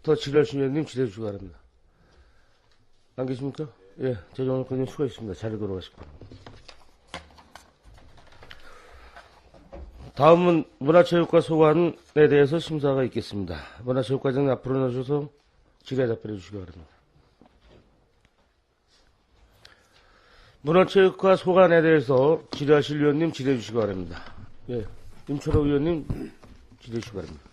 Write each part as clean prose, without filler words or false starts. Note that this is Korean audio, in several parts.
더 지랄신 의원님 질의해 주시기 바랍니다. 안 계십니까? 예, 재정원 의원님 수고하셨습니다. 자리로 돌아가시고. 다음은 문화체육과 소관에 대해서 심사가 있겠습니다. 문화체육과장님 앞으로 나오셔서 질의에 답변해 주시기 바랍니다. 문화체육과 소관에 대해서 질의하실 의원님 질의해 주시기 바랍니다. 예, 임철호 의원님 질의해 주시기 바랍니다.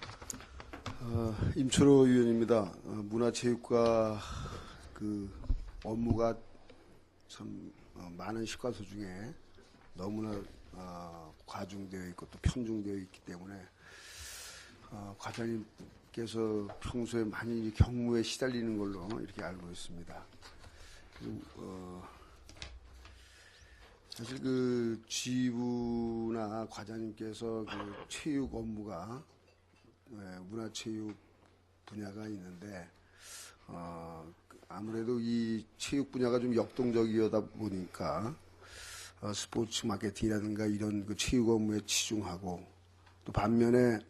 임철호 의원입니다. 문화체육과 그 업무가 참 많은 시과서 중에 너무나 과중되어 있고 또 편중되어 있기 때문에 과장님께서 평소에 많이 경무에 시달리는 걸로 이렇게 알고 있습니다. 사실 그 지부나 과장님께서 그 체육 업무가 문화체육 분야가 있는데 아무래도 이 체육 분야가 좀 역동적이다 보니까 스포츠 마케팅이라든가 이런 그 체육 업무에 치중하고 또 반면에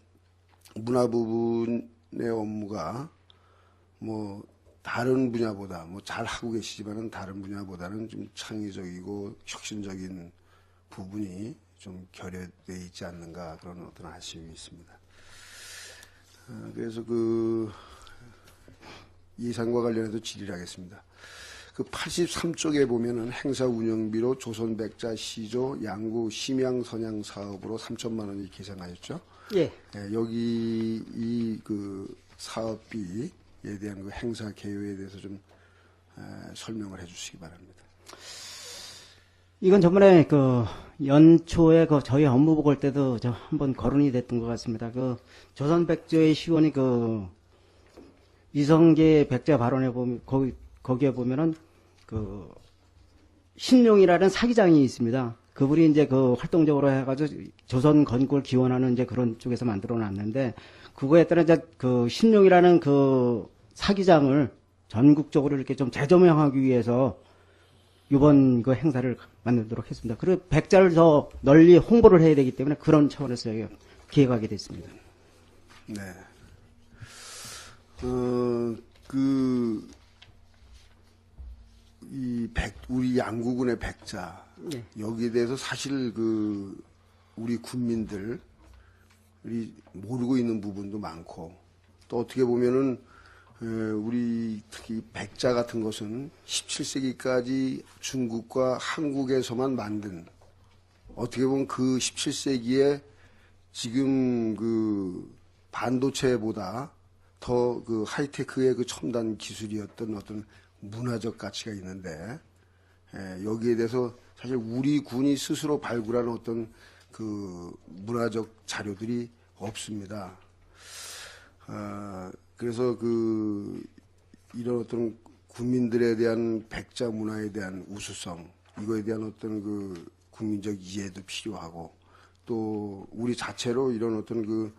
문화 부분의 업무가 뭐 다른 분야보다 뭐 잘 하고 계시지만은 다른 분야보다는 좀 창의적이고 혁신적인 부분이 좀 결여되어 있지 않는가 그런 어떤 아쉬움이 있습니다. 그래서 그 예산과 관련해서 질의를 하겠습니다. 그 83쪽에 보면은 행사 운영비로 조선백자 시조 양구 심양 선양 사업으로 3천만 원이 계산하였죠. 예. 여기 이 그 사업비에 대한 그 행사 개요에 대해서 좀 설명을 해주시기 바랍니다. 이건 저번에 그 연초에 그 저희 업무보고 할 때도 저 한번 거론이 됐던 것 같습니다. 그 조선백조의 시원이 그 이성계 백자 발언에 보면 거기에 보면은 그 신용이라는 사기장이 있습니다. 그분이 이제 그 활동적으로 해가지고 조선 건국을 기원하는 이제 그런 쪽에서 만들어놨는데 그거에 따라 이제 그 신용이라는 그 사기장을 전국적으로 이렇게 좀 재조명하기 위해서 이번 그 행사를 만들도록 했습니다. 그리고 백자를 더 널리 홍보를 해야 되기 때문에 그런 차원에서 기획하게 됐습니다. 네. 우리 양구군의 백자, 네. 여기에 대해서 사실 우리 군민들이 모르고 있는 부분도 많고, 또 어떻게 보면은, 우리 특히 백자 같은 것은 17세기까지 중국과 한국에서만 만든, 어떻게 보면 그 17세기에 지금 반도체보다 더 하이테크의 첨단 기술이었던 어떤 문화적 가치가 있는데, 여기에 대해서 사실 우리 군이 스스로 발굴하는 어떤 문화적 자료들이 없습니다. 그래서 이런 어떤 국민들에 대한 백자 문화에 대한 우수성, 이거에 대한 어떤 국민적 이해도 필요하고, 또 우리 자체로 이런 어떤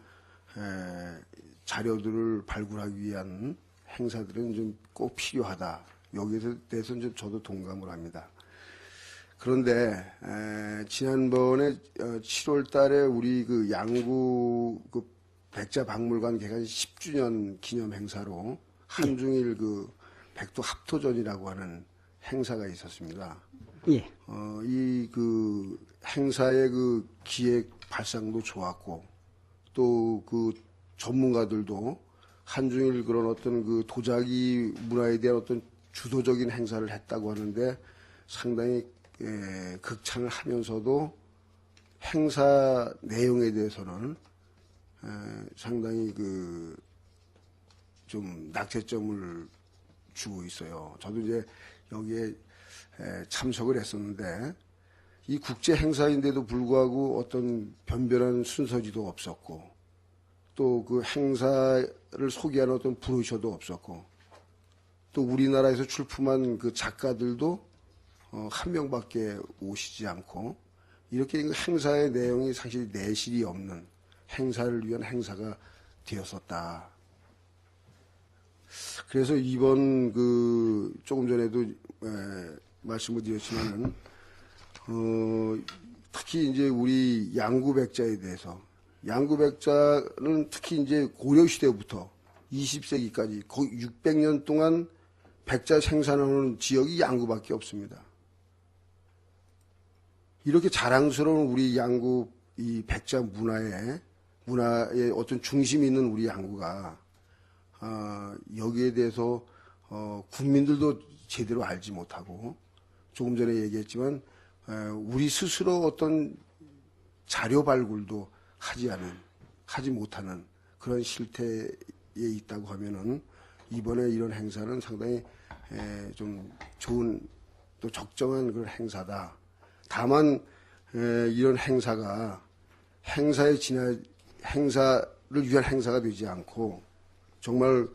자료들을 발굴하기 위한 행사들은 좀 꼭 필요하다. 여기에 대해서는 좀 저도 동감을 합니다. 그런데 지난번에 7월 달에 우리 양구 백자 박물관 개관 10주년 기념 행사로 한중일 백도 합토전이라고 하는 행사가 있었습니다. 예. 이 행사의 기획 발상도 좋았고, 또 전문가들도 한중일 그런 어떤 도자기 문화에 대한 어떤 주도적인 행사를 했다고 하는데 상당히 극찬을 하면서도 행사 내용에 대해서는 상당히 좀 낙제점을 주고 있어요. 저도 이제 여기에 참석을 했었는데 이 국제 행사인데도 불구하고 어떤 변변한 순서지도 없었고, 또 행사를 소개하는 어떤 브로셔도 없었고, 또 우리나라에서 출품한 작가들도 한 명밖에 오시지 않고, 이렇게 행사의 내용이 사실 내실이 없는 행사를 위한 행사가 되었었다. 그래서 이번 조금 전에도 말씀을 드렸지만은 특히 이제 우리 양구 백자에 대해서, 양구 백자는 특히 이제 고려 시대부터 20세기까지 거의 600년 동안 백자 생산하는 지역이 양구밖에 없습니다. 이렇게 자랑스러운 우리 양구 이 백자 문화의 어떤 중심이 있는 우리 양구가 여기에 대해서 국민들도 제대로 알지 못하고 조금 전에 얘기했지만 우리 스스로 어떤 자료 발굴도 하지 못하는 그런 실태에 있다고 하면은 이번에 이런 행사는 상당히 좀 좋은 또 적정한 그런 행사다. 다만 이런 행사가 행사를 위한 행사가 되지 않고 정말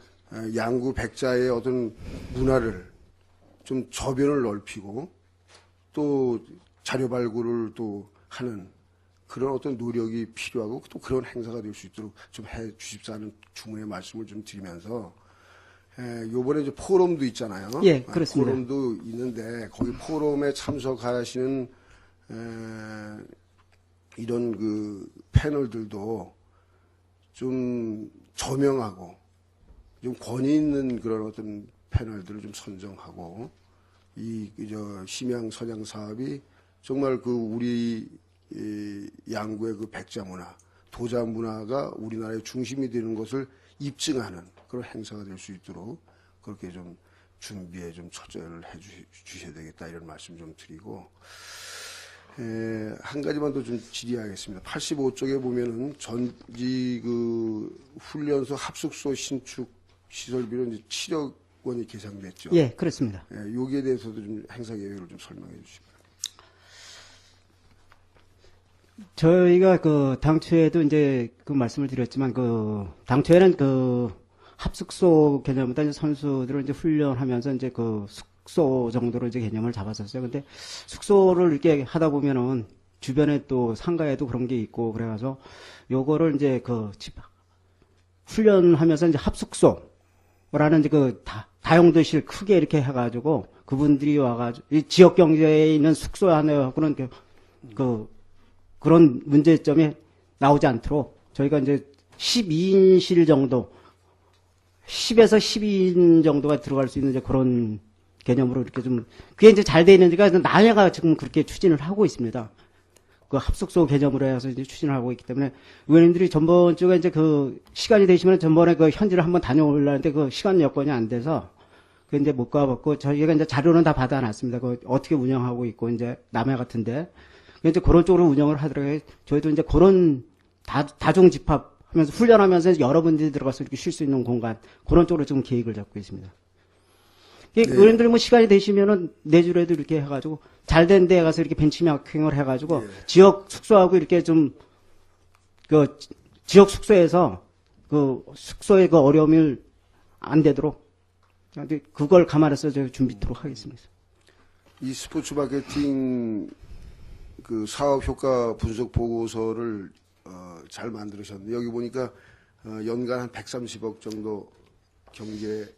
양구 백자의 어떤 문화를 좀 저변을 넓히고 또 자료 발굴을 또 하는 그런 어떤 노력이 필요하고 또 그런 행사가 될 수 있도록 좀 해 주십사 하는 주문의 말씀을 좀 드리면서 요번에 이제 포럼도 있잖아요. 예, 그렇습니다. 포럼도 있는데 거기 포럼에 참석하시는 이런 그 패널들도 좀 저명하고 좀 권위 있는 그런 어떤 패널들을 좀 선정하고 심양 선양 사업이 정말 그 우리 양구의 그 백자 문화, 도자 문화가 우리나라의 중심이 되는 것을 입증하는 그런 행사가 될 수 있도록 그렇게 좀 준비에 좀 처절을 해 주셔야 되겠다 이런 말씀 좀 드리고 한 가지만 더 좀 질의하겠습니다. 85쪽에 보면은 전지 그 훈련소 합숙소 신축 시설비로 이제 7억 원이 계상됐죠. 예, 그렇습니다. 여기에 대해서도 좀 행사 계획을 좀 설명해 주시면. 저희가 그 당초에도 이제 그 말씀을 드렸지만 그 당초에는 그 합숙소 개념보다 이제 선수들을 이제 훈련하면서 이제 그 숙소 정도로 이제 개념을 잡았었어요. 근데 숙소를 이렇게 하다 보면은 주변에 또 상가에도 그런 게 있고 그래가지고 요거를 이제 그 훈련하면서 이제 합숙소라는 이제 그 다용도실 크게 이렇게 해가지고 그분들이 와가지고 이 지역 경제에 있는 숙소 안에 그런 그런 문제점이 나오지 않도록 저희가 이제 12인실 정도 10에서 12인 정도가 들어갈 수 있는 이제 그런 개념으로 이렇게 좀, 그게 이제 잘 돼 있는지가 남해가 지금 그렇게 추진을 하고 있습니다. 그 합숙소 개념으로 해서 이제 추진을 하고 있기 때문에 의원님들이 전번 주에 이제 그 시간이 되시면 전번에 그 현지를 한번 다녀오려는데 그 시간 여건이 안 돼서 그 이제 못 가봤고 저희가 이제 자료는 다 받아놨습니다. 그 어떻게 운영하고 있고 이제 남해 같은데 이제 그런 쪽으로 운영을 하더라고요. 저희도 이제 그런 다중 집합 하면서 훈련하면서 여러분들이 들어가서 이렇게 쉴 수 있는 공간 그런 쪽으로 좀 계획을 잡고 있습니다. 의원님들 뭐 시간이 되시면은 내주에도 이렇게 해가지고 잘된 데 가서 이렇게 벤치마킹을 해가지고 지역 숙소하고 이렇게 좀 그 지역 숙소에서 그 숙소의 그 어려움을 안 되도록 그걸 감안해서 저희 준비토록 하겠습니다. 이 스포츠 마케팅 그 사업 효과 분석 보고서를 잘 만들으셨는데 여기 보니까 연간 한 130억 정도 경제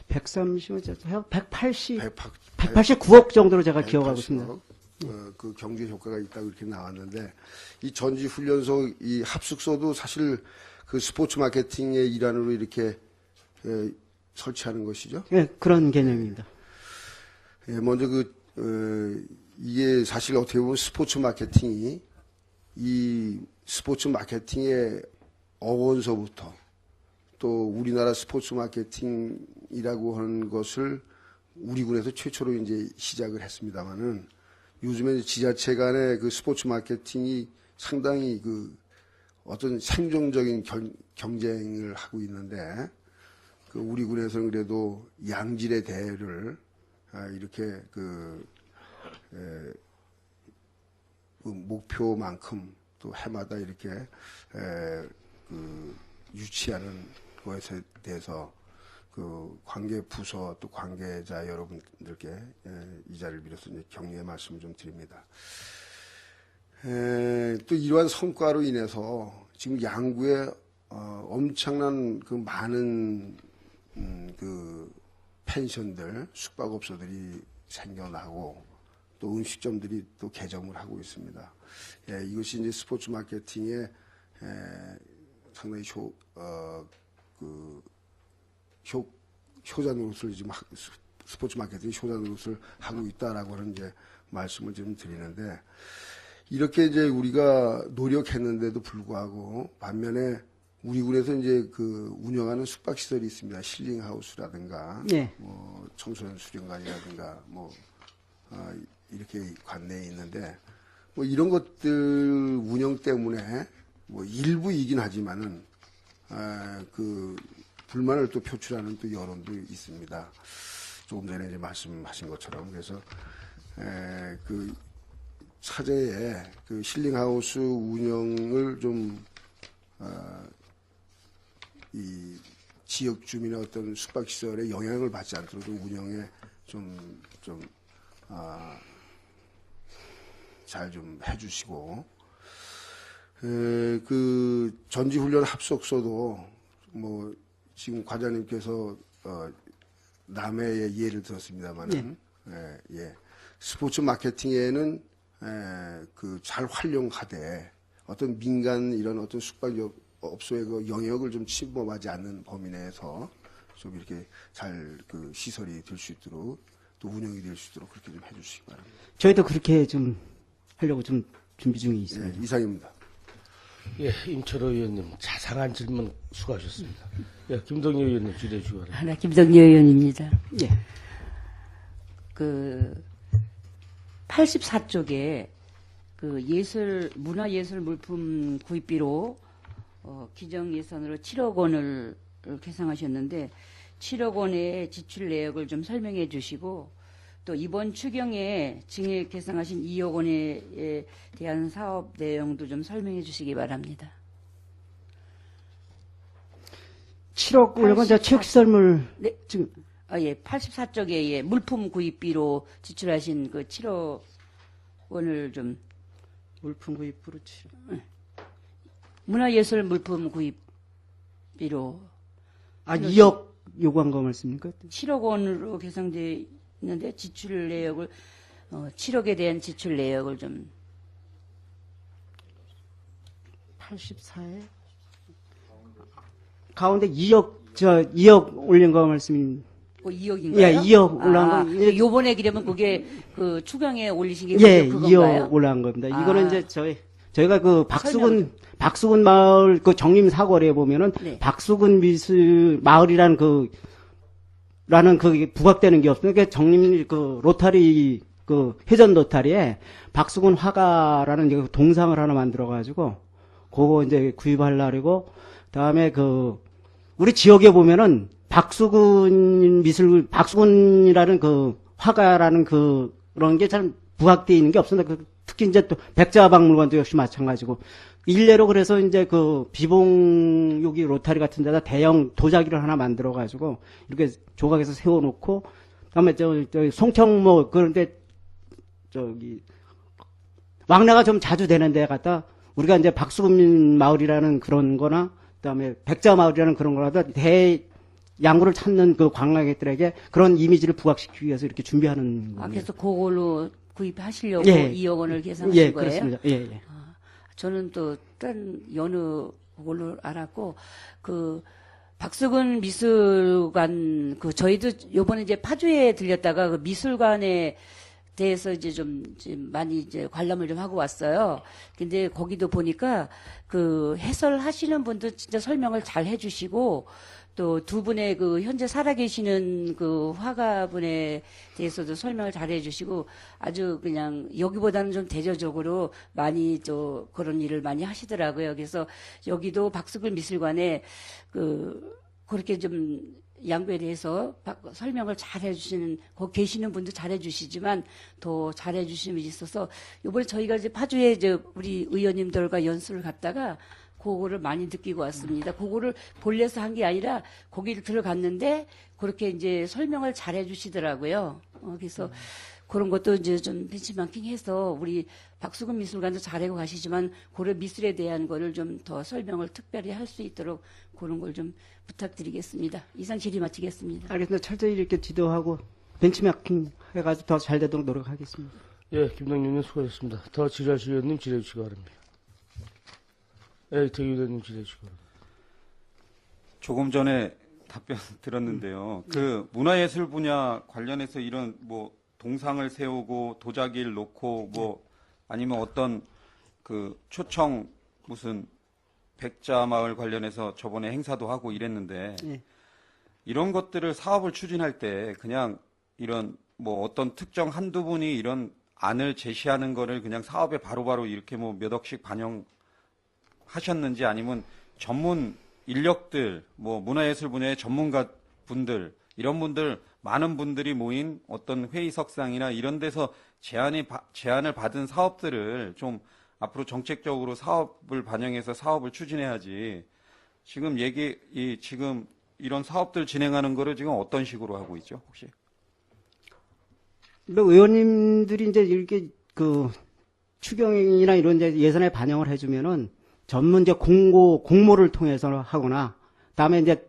130억, 189억 정도로 제가 기억하고 있습니다. 그 경제 효과가 있다고 이렇게 나왔는데 이 전지 훈련소 이 합숙소도 사실 그 스포츠 마케팅의 일환으로 이렇게 설치하는 것이죠. 네, 그런 개념입니다. 먼저 이게 사실 어떻게 보면 스포츠 마케팅이 이 스포츠 마케팅의 어원서부터 또 우리나라 스포츠 마케팅이라고 하는 것을 우리 군에서 최초로 이제 시작을 했습니다만은 요즘에 지자체 간의 그 스포츠 마케팅이 상당히 그 어떤 생존적인 경쟁을 하고 있는데 그 우리 군에서는 그래도 양질의 대회를 이렇게 그 목표만큼 또 해마다 이렇게 유치하는 것에 대해서 그 관계 부서 또 관계자 여러분들께 이 자리를 빌어서 이제 격려의 말씀을 좀 드립니다. 또 이러한 성과로 인해서 지금 양구에 엄청난 그 많은 그 펜션들, 숙박업소들이 생겨나고 또 음식점들이 또 개점을 하고 있습니다. 이것이 이제 스포츠 마케팅의 상당히 효자 노릇을 지금 스포츠 마케팅 효자 노릇을 하고 있다라고 하는 이제 말씀을 좀 드리는데, 이렇게 이제 우리가 노력했는데도 불구하고 반면에 우리 군에서 이제 그 운영하는 숙박시설이 있습니다. 힐링하우스라든가, 예. 뭐 청소년 수련관이라든가, 뭐 이렇게 관내에 있는데, 뭐 이런 것들 운영 때문에 뭐 일부이긴 하지만은 그 불만을 또 표출하는 또 여론도 있습니다. 조금 전에 이제 말씀하신 것처럼. 그래서 그 차제에 그 힐링하우스 운영을 좀 이 지역 주민의 어떤 숙박시설에 영향을 받지 않도록 좀 운영에 잘 좀 해주시고, 그 전지훈련 합숙소도 뭐 지금 과장님께서 남해의 예를 들었습니다만은, 예. 스포츠 마케팅에는 그 잘 활용하되 어떤 민간 이런 어떤 숙박업소의 그 영역을 좀 침범하지 않는 범위 내에서 좀 이렇게 잘 그 시설이 될 수 있도록 또 운영이 될 수 있도록 그렇게 좀 해주시기 바랍니다. 저희도 그렇게 좀 하려고 좀 준비 중에 있습니다. 예, 이상입니다. 예, 임철호 의원님 자상한 질문 수고하셨습니다. 예, 김동연 의원님 질의해 주시기 바랍니다. 네, 김성녀 의원입니다. 예. 그 84쪽에 그 문화예술 물품 구입비로 기정 예산으로 7억 원을 계상하셨는데 7억 원의 지출 내역을 좀 설명해 주시고, 또 이번 추경에 증액 계상하신 2억 원에 대한 사업 내용도 좀 설명해 주시기 바랍니다. 7억 원은 저 체육시설물 네, 지금 예, 84쪽에 물품 구입비로 지출하신 그 7억 원을 좀 물품 구입으로 7억. 문화예술 물품 구입비로 2억 요구한 거 말씀입니까? 7억 원으로 계상돼 있는데 지출 내역을 7억에 대한 지출 내역을 좀 84에 가운데 2억 올린 거 말씀입니다. 2억인가요? 예, 2억 올라간 거. 요번에 그러면 그게 그 추경에 올리신 게 예, 그건가요? 2억 올라간 겁니다. 아. 이거는 이제 저희가 그 박수근 마을 그 정림 사거리에 보면은 네. 박수근 미술 마을이라는 라는 그 부각되는 게 없어요. 그러니까 정림 그 로타리 그 회전 로타리에 박수근 화가라는 이제 동상을 하나 만들어 가지고 그거 이제 구입하려고, 다음에 그 우리 지역에 보면은 박수근이라는 그 화가라는 그런 게 잘 부각되어 있는 게 없습니다. 특히 이제 또 백자박물관도 역시 마찬가지고, 일례로 그래서 이제 그 비봉 여기 로타리 같은 데다 대형 도자기를 하나 만들어 가지고 이렇게 조각해서 세워놓고, 그다음에 저 송청모 그런데 저기 왕래가 좀 자주 되는 데 갖다 우리가 이제 박수근 마을이라는 그런 거나 그다음에 백자 마을이라는 그런 거라도 양구를 찾는 그 관광객들에게 그런 이미지를 부각시키기 위해서 이렇게 준비하는 거예요. 그래서 그걸로 구입하시려고 예. 2억 원을 계산하신 예, 거예요? 그렇습니다. 예, 예. 저는 또 딴 여느 그걸로 알았고, 그 박수근 미술관 저희도 요번에 이제 파주에 들렸다가 그 미술관에 대해서 이제 좀 많이 이제 관람을 좀 하고 왔어요. 근데 거기도 보니까 그 해설하시는 분도 진짜 설명을 잘 해주시고, 또 두 분의 그 현재 살아계시는 그 화가분에 대해서도 설명을 잘 해주시고, 아주 그냥 여기보다는 좀 대조적으로 많이 그런 일을 많이 하시더라고요. 그래서 여기도 박수근 미술관에 그렇게 좀 양구에 대해서 설명을 잘 해주시는, 거기 계시는 분도 잘 해주시지만 더 잘 해주시는 분이 있어서, 요번에 저희가 이제 파주에 우리 의원님들과 연수를 갔다가 그거를 많이 느끼고 왔습니다. 그거를 볼래서 한 게 아니라 거기를 들어갔는데 그렇게 이제 설명을 잘 해주시더라고요. 그래서 그런 것도 이제 좀 벤치마킹해서 우리 박수근 미술관도 잘하고 가시지만 고려 미술에 대한 거를 좀 더 설명을 특별히 할 수 있도록 그런 걸 좀 부탁드리겠습니다. 이상 질의 마치겠습니다. 알겠습니다. 철저히 이렇게 지도하고 벤치마킹 해가지고 더 잘 되도록 노력하겠습니다. 예, 김동연 의원님 수고하셨습니다. 더 질의하실 의원님 질의해 주시기 바랍니다. 예, 이태규 의원님 질의해 주시기 바랍니다. 조금 전에 답변 들었는데요. 그 문화예술 분야 관련해서 이런 뭐 동상을 세우고 도자기를 놓고 뭐 아니면 어떤 그 초청 무슨 백자마을 관련해서 저번에 행사도 하고 이랬는데 예. 이런 것들을 사업을 추진할 때 그냥 이런 뭐 어떤 특정 한두 분이 이런 안을 제시하는 거를 그냥 사업에 바로바로 이렇게 뭐 몇 억씩 반영하셨는지 아니면 전문 인력들, 뭐 문화예술 분야의 전문가 분들, 이런 분들, 많은 분들이 모인 어떤 회의석상이나 이런 데서 제안을 받은 사업들을 좀 앞으로 정책적으로 사업을 반영해서 사업을 추진해야지. 지금 지금 이런 사업들 진행하는 거를 지금 어떤 식으로 하고 있죠, 혹시? 근데 의원님들이 이제 이렇게 그 추경이나 이런 데 예산에 반영을 해주면은 전문 이제 공모를 통해서 하거나, 다음에 이제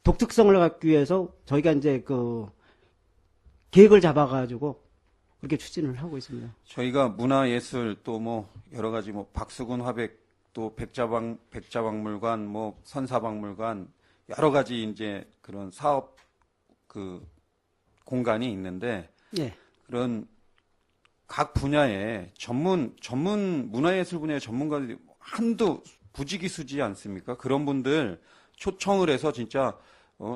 독특성을 갖기 위해서 저희가 이제 그 계획을 잡아가지고 그렇게 추진을 하고 있습니다. 저희가 문화예술 또 뭐 여러 가지 뭐 박수근 화백 또 백자박물관 뭐 선사박물관 여러 가지 이제 그런 사업 그 공간이 있는데 예. 그런 각 분야에 전문 문화예술 분야의 전문가들이 한두 부지기수지 않습니까? 그런 분들 초청을 해서 진짜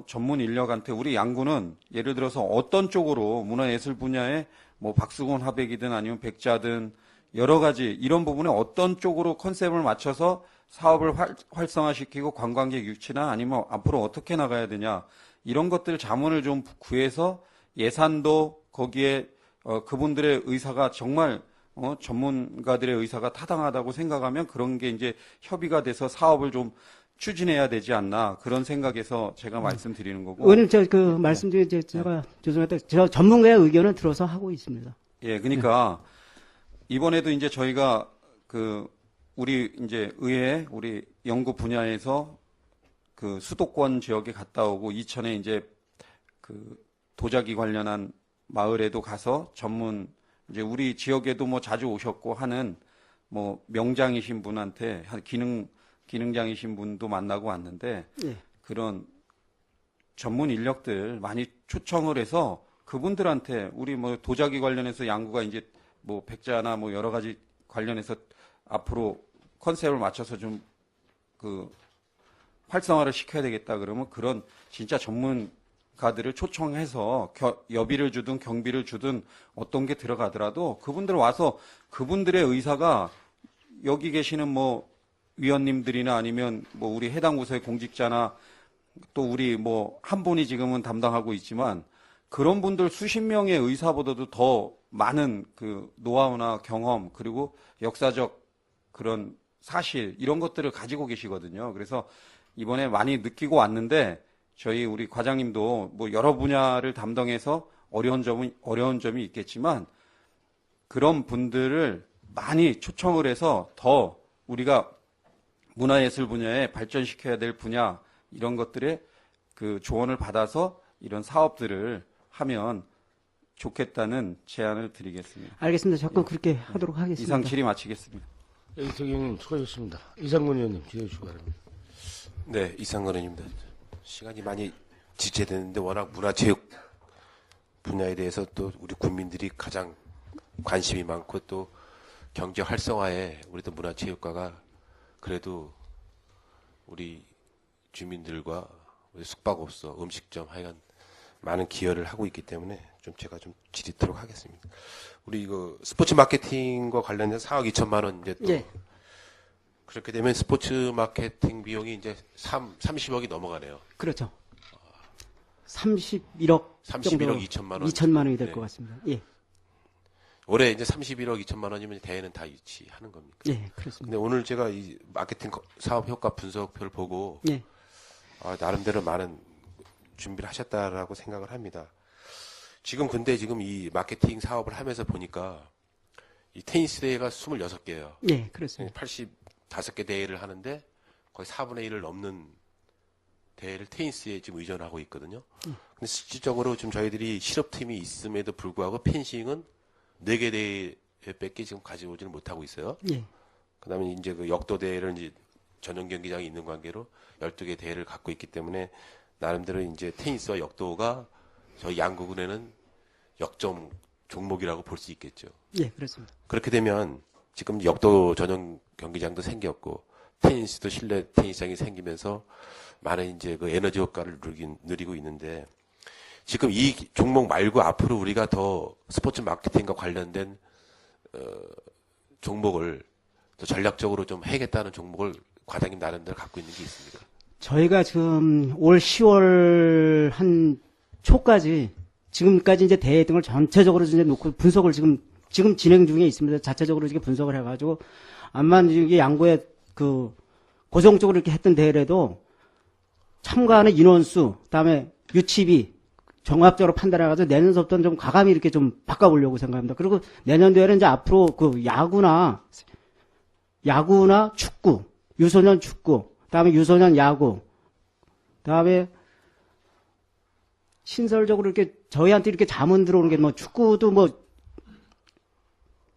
전문 인력한테 우리 양구는 예를 들어서 어떤 쪽으로 문화예술 분야에 뭐 박수건 화백이든 아니면 백자든 여러 가지 이런 부분에 어떤 쪽으로 컨셉을 맞춰서 사업을 활성화시키고 관광객 유치나 아니면 앞으로 어떻게 나가야 되냐 이런 것들 자문을 좀 구해서 예산도 거기에 그분들의 의사가 정말 전문가들의 의사가 타당하다고 생각하면 그런 게 이제 협의가 돼서 사업을 좀 추진해야 되지 않나 그런 생각에서 제가 말씀드리는 거고. 의원님 그 말씀 중에 제가 죄송한데 저 전문가의 의견을 들어서 하고 있습니다. 예, 그러니까 이번에도 이제 저희가 우리 이제 의회 우리 연구 분야에서 그 수도권 지역에 갔다 오고 이천에 이제 그 도자기 관련한 마을에도 가서 이제 우리 지역에도 뭐 자주 오셨고 하는 뭐 명장이신 분한테 기능장이신 분도 만나고 왔는데 예. 그런 전문 인력들 많이 초청을 해서 그분들한테 우리 뭐 도자기 관련해서 양구가 이제 뭐 백자나 뭐 여러 가지 관련해서 앞으로 컨셉을 맞춰서 좀 그 활성화를 시켜야 되겠다 그러면 그런 진짜 전문가들을 초청해서 여비를 주든 경비를 주든 어떤 게 들어가더라도 그분들 와서 그분들의 의사가 여기 계시는 뭐 위원님들이나 아니면 뭐 우리 해당 부서의 공직자나 또 우리 뭐 한 분이 지금은 담당하고 있지만 그런 분들 수십 명의 의사보다도 더 많은 그 노하우나 경험 그리고 역사적 그런 사실 이런 것들을 가지고 계시거든요. 그래서 이번에 많이 느끼고 왔는데 저희 우리 과장님도 뭐 여러 분야를 담당해서 어려운 점이 있겠지만 그런 분들을 많이 초청을 해서 더 우리가 문화예술 분야에 발전시켜야 될 분야 이런 것들의 그 조언을 받아서 이런 사업들을 하면 좋겠다는 제안을 드리겠습니다. 알겠습니다. 적극 그렇게 하도록 하겠습니다. 이상 질의 마치겠습니다. 이태경님 수고하셨습니다. 이상근 의원님 기회 주시기 바랍니다. 네, 이상근 의원입니다. 시간이 많이 지체되는데 워낙 문화체육 분야에 대해서 또 우리 국민들이 가장 관심이 많고 또 경제 활성화에 우리도 문화체육과가 그래도 우리 주민들과 우리 숙박업소, 음식점 하여간 많은 기여를 하고 있기 때문에 제가 좀 지리도록 하겠습니다. 우리 이거 스포츠 마케팅과 관련해서 4억 2천만 원 이제 또 예. 그렇게 되면 스포츠 마케팅 비용이 이제 30억이 넘어가네요. 그렇죠. 31억 31억 2천만 원. 2천만 원이 될 네. 것 같습니다. 예. 올해 이제 31억 2천만 원이면 대회는 다 유치하는 겁니까? 예, 그렇습니다. 근데 오늘 제가 이 마케팅 사업 효과 분석표를 보고 예. 나름대로 많은 준비를 하셨다라고 생각을 합니다. 근데 지금 이 마케팅 사업을 하면서 보니까 이 테니스 대회가 26개예요. 예, 그렇습니다. 85개 대회를 하는데 거의 4분의 1을 넘는 대회를 테니스에 지금 의존하고 있거든요. 근데 실질적으로 지금 저희들이 실업팀이 있음에도 불구하고 펜싱은 4개 대회밖에 지금 가져오지는 못하고 있어요. 예. 그 다음에 이제 그 역도 대회를 이제 전용 경기장이 있는 관계로 12개 대회를 갖고 있기 때문에 나름대로 이제 테니스와 역도가 저희 양구군에는 역점 종목이라고 볼 수 있겠죠. 예, 그렇습니다. 그렇게 되면 지금 역도 전용 경기장도 생겼고 테니스도 실내 테니스장이 생기면서 많은 이제 그 에너지 효과를 누리고 있는데 지금 이 종목 말고 앞으로 우리가 더 스포츠 마케팅과 관련된 종목을 더 전략적으로 좀 해야겠다는 종목을 과장님 나름대로 갖고 있는 게 있습니까? 저희가 지금 올 10월 한 초까지 지금까지 이제 대회 등을 전체적으로 이제 놓고 분석을 지금 진행 중에 있습니다. 자체적으로 이렇게 분석을 해가지고 암만 이게 양구에 그 고정적으로 이렇게 했던 대회라도 참가하는 인원수, 그다음에 유치비 종합적으로 판단해가지고 내년서부터는 좀 과감히 이렇게 좀 바꿔보려고 생각합니다. 그리고 내년 대회는 이제 앞으로 그 야구나 축구, 유소년 축구, 그다음에 유소년 야구, 그다음에 신설적으로 이렇게 저희한테 이렇게 자문 들어오는 게 뭐 축구도 뭐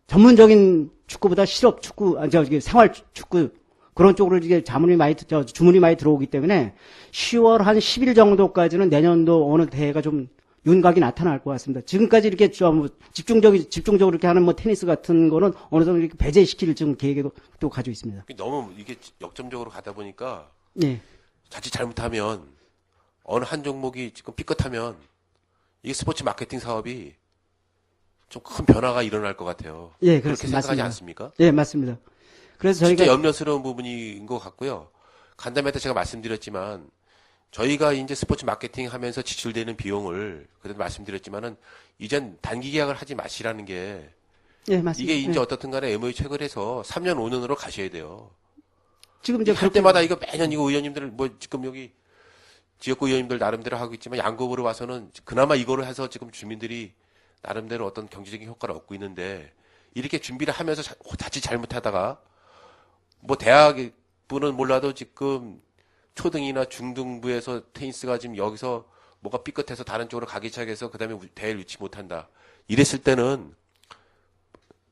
전문적인 축구보다 실업 축구, 생활 축구 그런 쪽으로 이게 주문이 많이 들어오기 때문에 10월 한 10일 정도까지는 내년도 어느 대회가 좀 윤곽이 나타날 것 같습니다. 지금까지 이렇게 좀 집중적으로 이렇게 하는 뭐 테니스 같은 거는 어느 정도 이렇게 배제시킬 지금 계획도 또 가지고 있습니다. 너무 이게 역점적으로 가다 보니까 예. 자칫 잘못하면 어느 한 종목이 지금 삐끗하면 이게 스포츠 마케팅 사업이 좀 큰 변화가 일어날 것 같아요. 예, 그렇게 그렇습니다. 생각하지 맞습니다. 않습니까? 예, 맞습니다. 그래서 저희가 진짜 염려스러운 부분인 것 같고요. 간담회 때 제가 말씀드렸지만 저희가 이제 스포츠 마케팅 하면서 지출되는 비용을 그때도 말씀드렸지만은 이젠 단기 계약을 하지 마시라는 게 예, 맞습니다. 이게 이제 예. 어떻든 간에 MOU 체결 해서 3년 5년으로 가셔야 돼요. 지금 이제 할 때마다 이거 매년 이거 의원님들 뭐 지금 여기 지역구 의원님들 나름대로 하고 있지만 양구으로 와서는 그나마 이거를 해서 지금 주민들이 나름대로 어떤 경제적인 효과를 얻고 있는데 이렇게 준비를 하면서 자칫 잘못하다가 뭐 대학부는 몰라도 지금 초등이나 중등부에서 테니스가 지금 여기서 뭐가 삐끗해서 다른 쪽으로 가기 시작해서 그다음에 대회를 유치 못한다. 이랬을 때는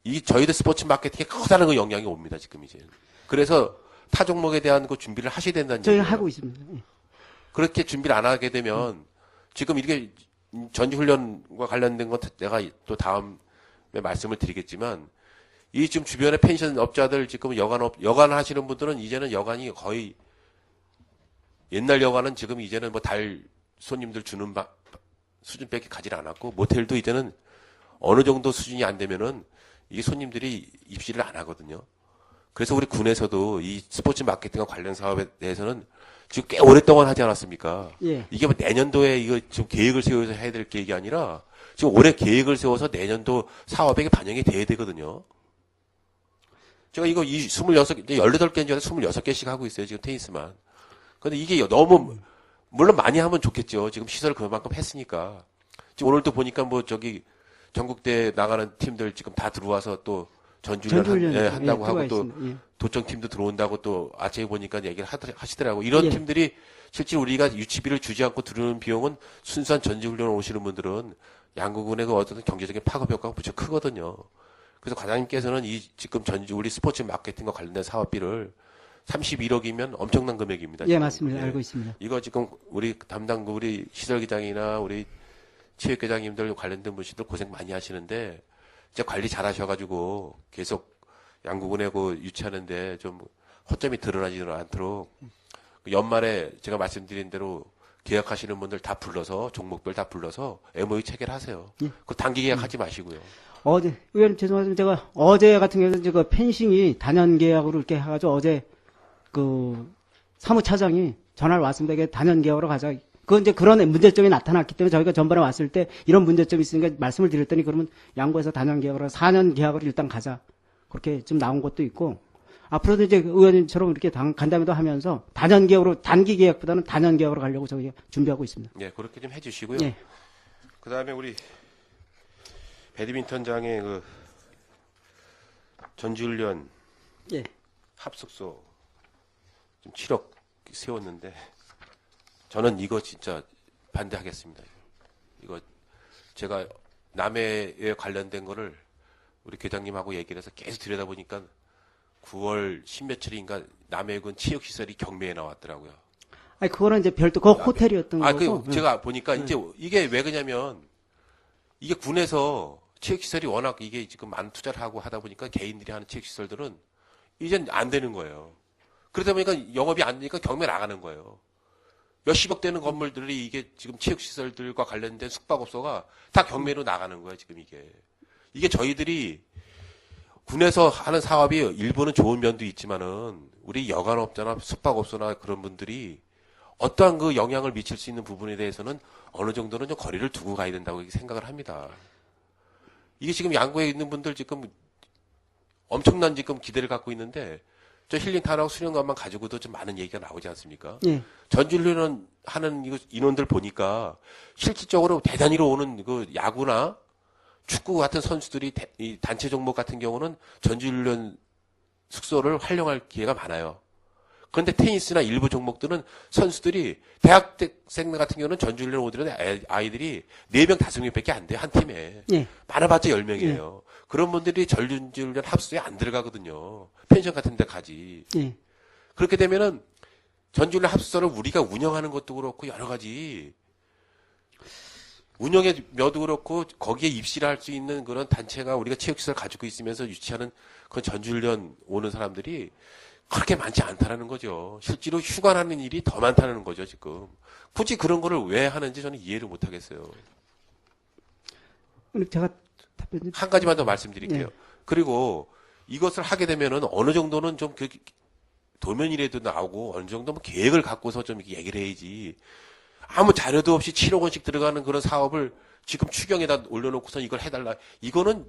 이 저희들 스포츠 마케팅에 커다란 그 영향이 옵니다. 지금 이제. 그래서 타 종목에 대한 그 준비를 하셔야 된다는 저희가 얘기예요. 하고 있습니다. 예. 그렇게 준비를 안 하게 되면 지금 이렇게 전지훈련과 관련된 건 내가 또 다음에 말씀을 드리겠지만 이 지금 주변에 펜션 업자들 지금 여관 하시는 분들은 이제는 여관이 거의 옛날 여관은 지금 이제는 뭐 달 손님들 주는 수준밖에 가지 않았고 모텔도 이제는 어느 정도 수준이 안 되면은 이게 손님들이 입시를 안 하거든요. 그래서 우리 군에서도 이 스포츠 마케팅과 관련 사업에 대해서는 지금 꽤 오랫동안 하지 않았습니까? 예. 이게 뭐 내년도에 이거 지금 계획을 세워서 해야 될 계획이 아니라 지금 올해 계획을 세워서 내년도 사업에 반영이 돼야 되거든요. 제가 이거 18개인지 26개씩 하고 있어요. 지금 테니스만. 근데 이게 너무, 물론 많이 하면 좋겠죠. 지금 시설을 그만큼 했으니까. 지금 오늘도 보니까 뭐 저기 전국대 나가는 팀들 지금 다 들어와서 또 전주훈련 한다고 하고 또 예. 도청팀도 들어온다고 또 아침에 보니까 얘기를 하시더라고. 이런 예. 팀들이 실제 우리가 유치비를 주지 않고 들어오는 비용은 순수한 전지훈련 오시는 분들은 양구군의 그 어떤 경제적인 파급 효과가 무척 크거든요. 그래서 과장님께서는 이 지금 우리 스포츠 마케팅과 관련된 사업비를 31억이면 엄청난 금액입니다. 예, 지금. 맞습니다. 알고 있습니다. 이거 지금 우리 담당부 우리 시설기장이나 우리 체육회장님들 관련된 분들 고생 많이 하시는데 진짜 관리 잘 하셔가지고 계속 양구군에 그 유치하는데 좀 허점이 드러나지 않도록 연말에 제가 말씀드린 대로 계약하시는 분들 다 불러서 종목별 다 불러서 MOU 체결하세요. 예. 그 단기 계약하지 마시고요. 어제, 의원님 죄송하지만 제가 어제 같은 경우는 제가 펜싱이 단연 계약으로 이렇게 해가지고 어제 그 사무차장이 전화를 왔습니다. 이게 단연 계약으로 가자. 그건 이제 그런 문제점이 나타났기 때문에 저희가 전번에 왔을 때 이런 문제점이 있으니까 말씀을 드렸더니 그러면 양구에서 단연 계약으로 4년 계약으로 일단 가자. 그렇게 좀 나온 것도 있고 앞으로도 이제 의원님처럼 이렇게 간담회도 하면서 단연 계약으로 단기 계약보다는 단연 계약으로 가려고 저희가 준비하고 있습니다. 예, 그렇게 좀 해주시고요. 예. 그 다음에 우리 배드민턴장의 그 전지훈련 예. 합숙소 좀 7억 세웠는데 저는 이거 진짜 반대하겠습니다. 이거 제가 남해에 관련된 거를 우리 교장님하고 얘기를 해서 계속 들여다보니까 9월 10며칠인가 남해군 체육시설이 경매에 나왔더라고요. 아니 그거는 이제 별도 그 호텔이었던 거고. 제가 보니까 이제 이게 왜 그러냐면 이게 군에서 체육시설이 워낙 이게 지금 많은 투자를 하고 하다 보니까 개인들이 하는 체육시설들은 이젠 안 되는 거예요. 그러다 보니까 영업이 안 되니까 경매 나가는 거예요. 몇십억 되는 건물들이 이게 지금 체육시설들과 관련된 숙박업소가 다 경매로 나가는 거예요, 지금 이게. 이게 저희들이 군에서 하는 사업이 일부는 좋은 면도 있지만은 우리 여관업자나 숙박업소나 그런 분들이 어떠한 그 영향을 미칠 수 있는 부분에 대해서는 어느 정도는 좀 거리를 두고 가야 된다고 생각을 합니다. 이게 지금 양구에 있는 분들 지금 엄청난 지금 기대를 갖고 있는데 저 힐링타운하고 수련관만 가지고도 좀 많은 얘기가 나오지 않습니까? 예. 전주훈련 하는 인원들 보니까 실질적으로 대단위로 오는 그 야구나 축구 같은 선수들이 이 단체 종목 같은 경우는 전주훈련 숙소를 활용할 기회가 많아요. 그런데 테니스나 일부 종목들은 선수들이 대학생 같은 경우는 전주훈련 오더라도 아이들이 4명, 5명밖에 안 돼요, 한 팀에. 예. 많아봤자 10명이에요. 그런 분들이 전주훈련 합수에 안 들어가거든요. 펜션 같은 데 가지. 예. 그렇게 되면은 전주훈련 합수소를 우리가 운영하는 것도 그렇고 여러 가지 운영의 묘도 그렇고 거기에 입시를 할 수 있는 그런 단체가 우리가 체육시설 가지고 있으면서 유치하는 그런 전주훈련 오는 사람들이 그렇게 많지 않다라는 거죠. 실제로 휴관하는 일이 더 많다는 거죠, 지금. 굳이 그런 거를 왜 하는지 저는 이해를 못 하겠어요. 제가 답변 한 가지만 더 말씀드릴게요. 네. 그리고 이것을 하게 되면은 어느 정도는 좀 그 도면이라도 나오고 어느 정도 뭐 계획을 갖고서 좀 이렇게 얘기를 해야지. 아무 자료도 없이 7억 원씩 들어가는 그런 사업을 지금 추경에다 올려놓고서 이걸 해달라. 이거는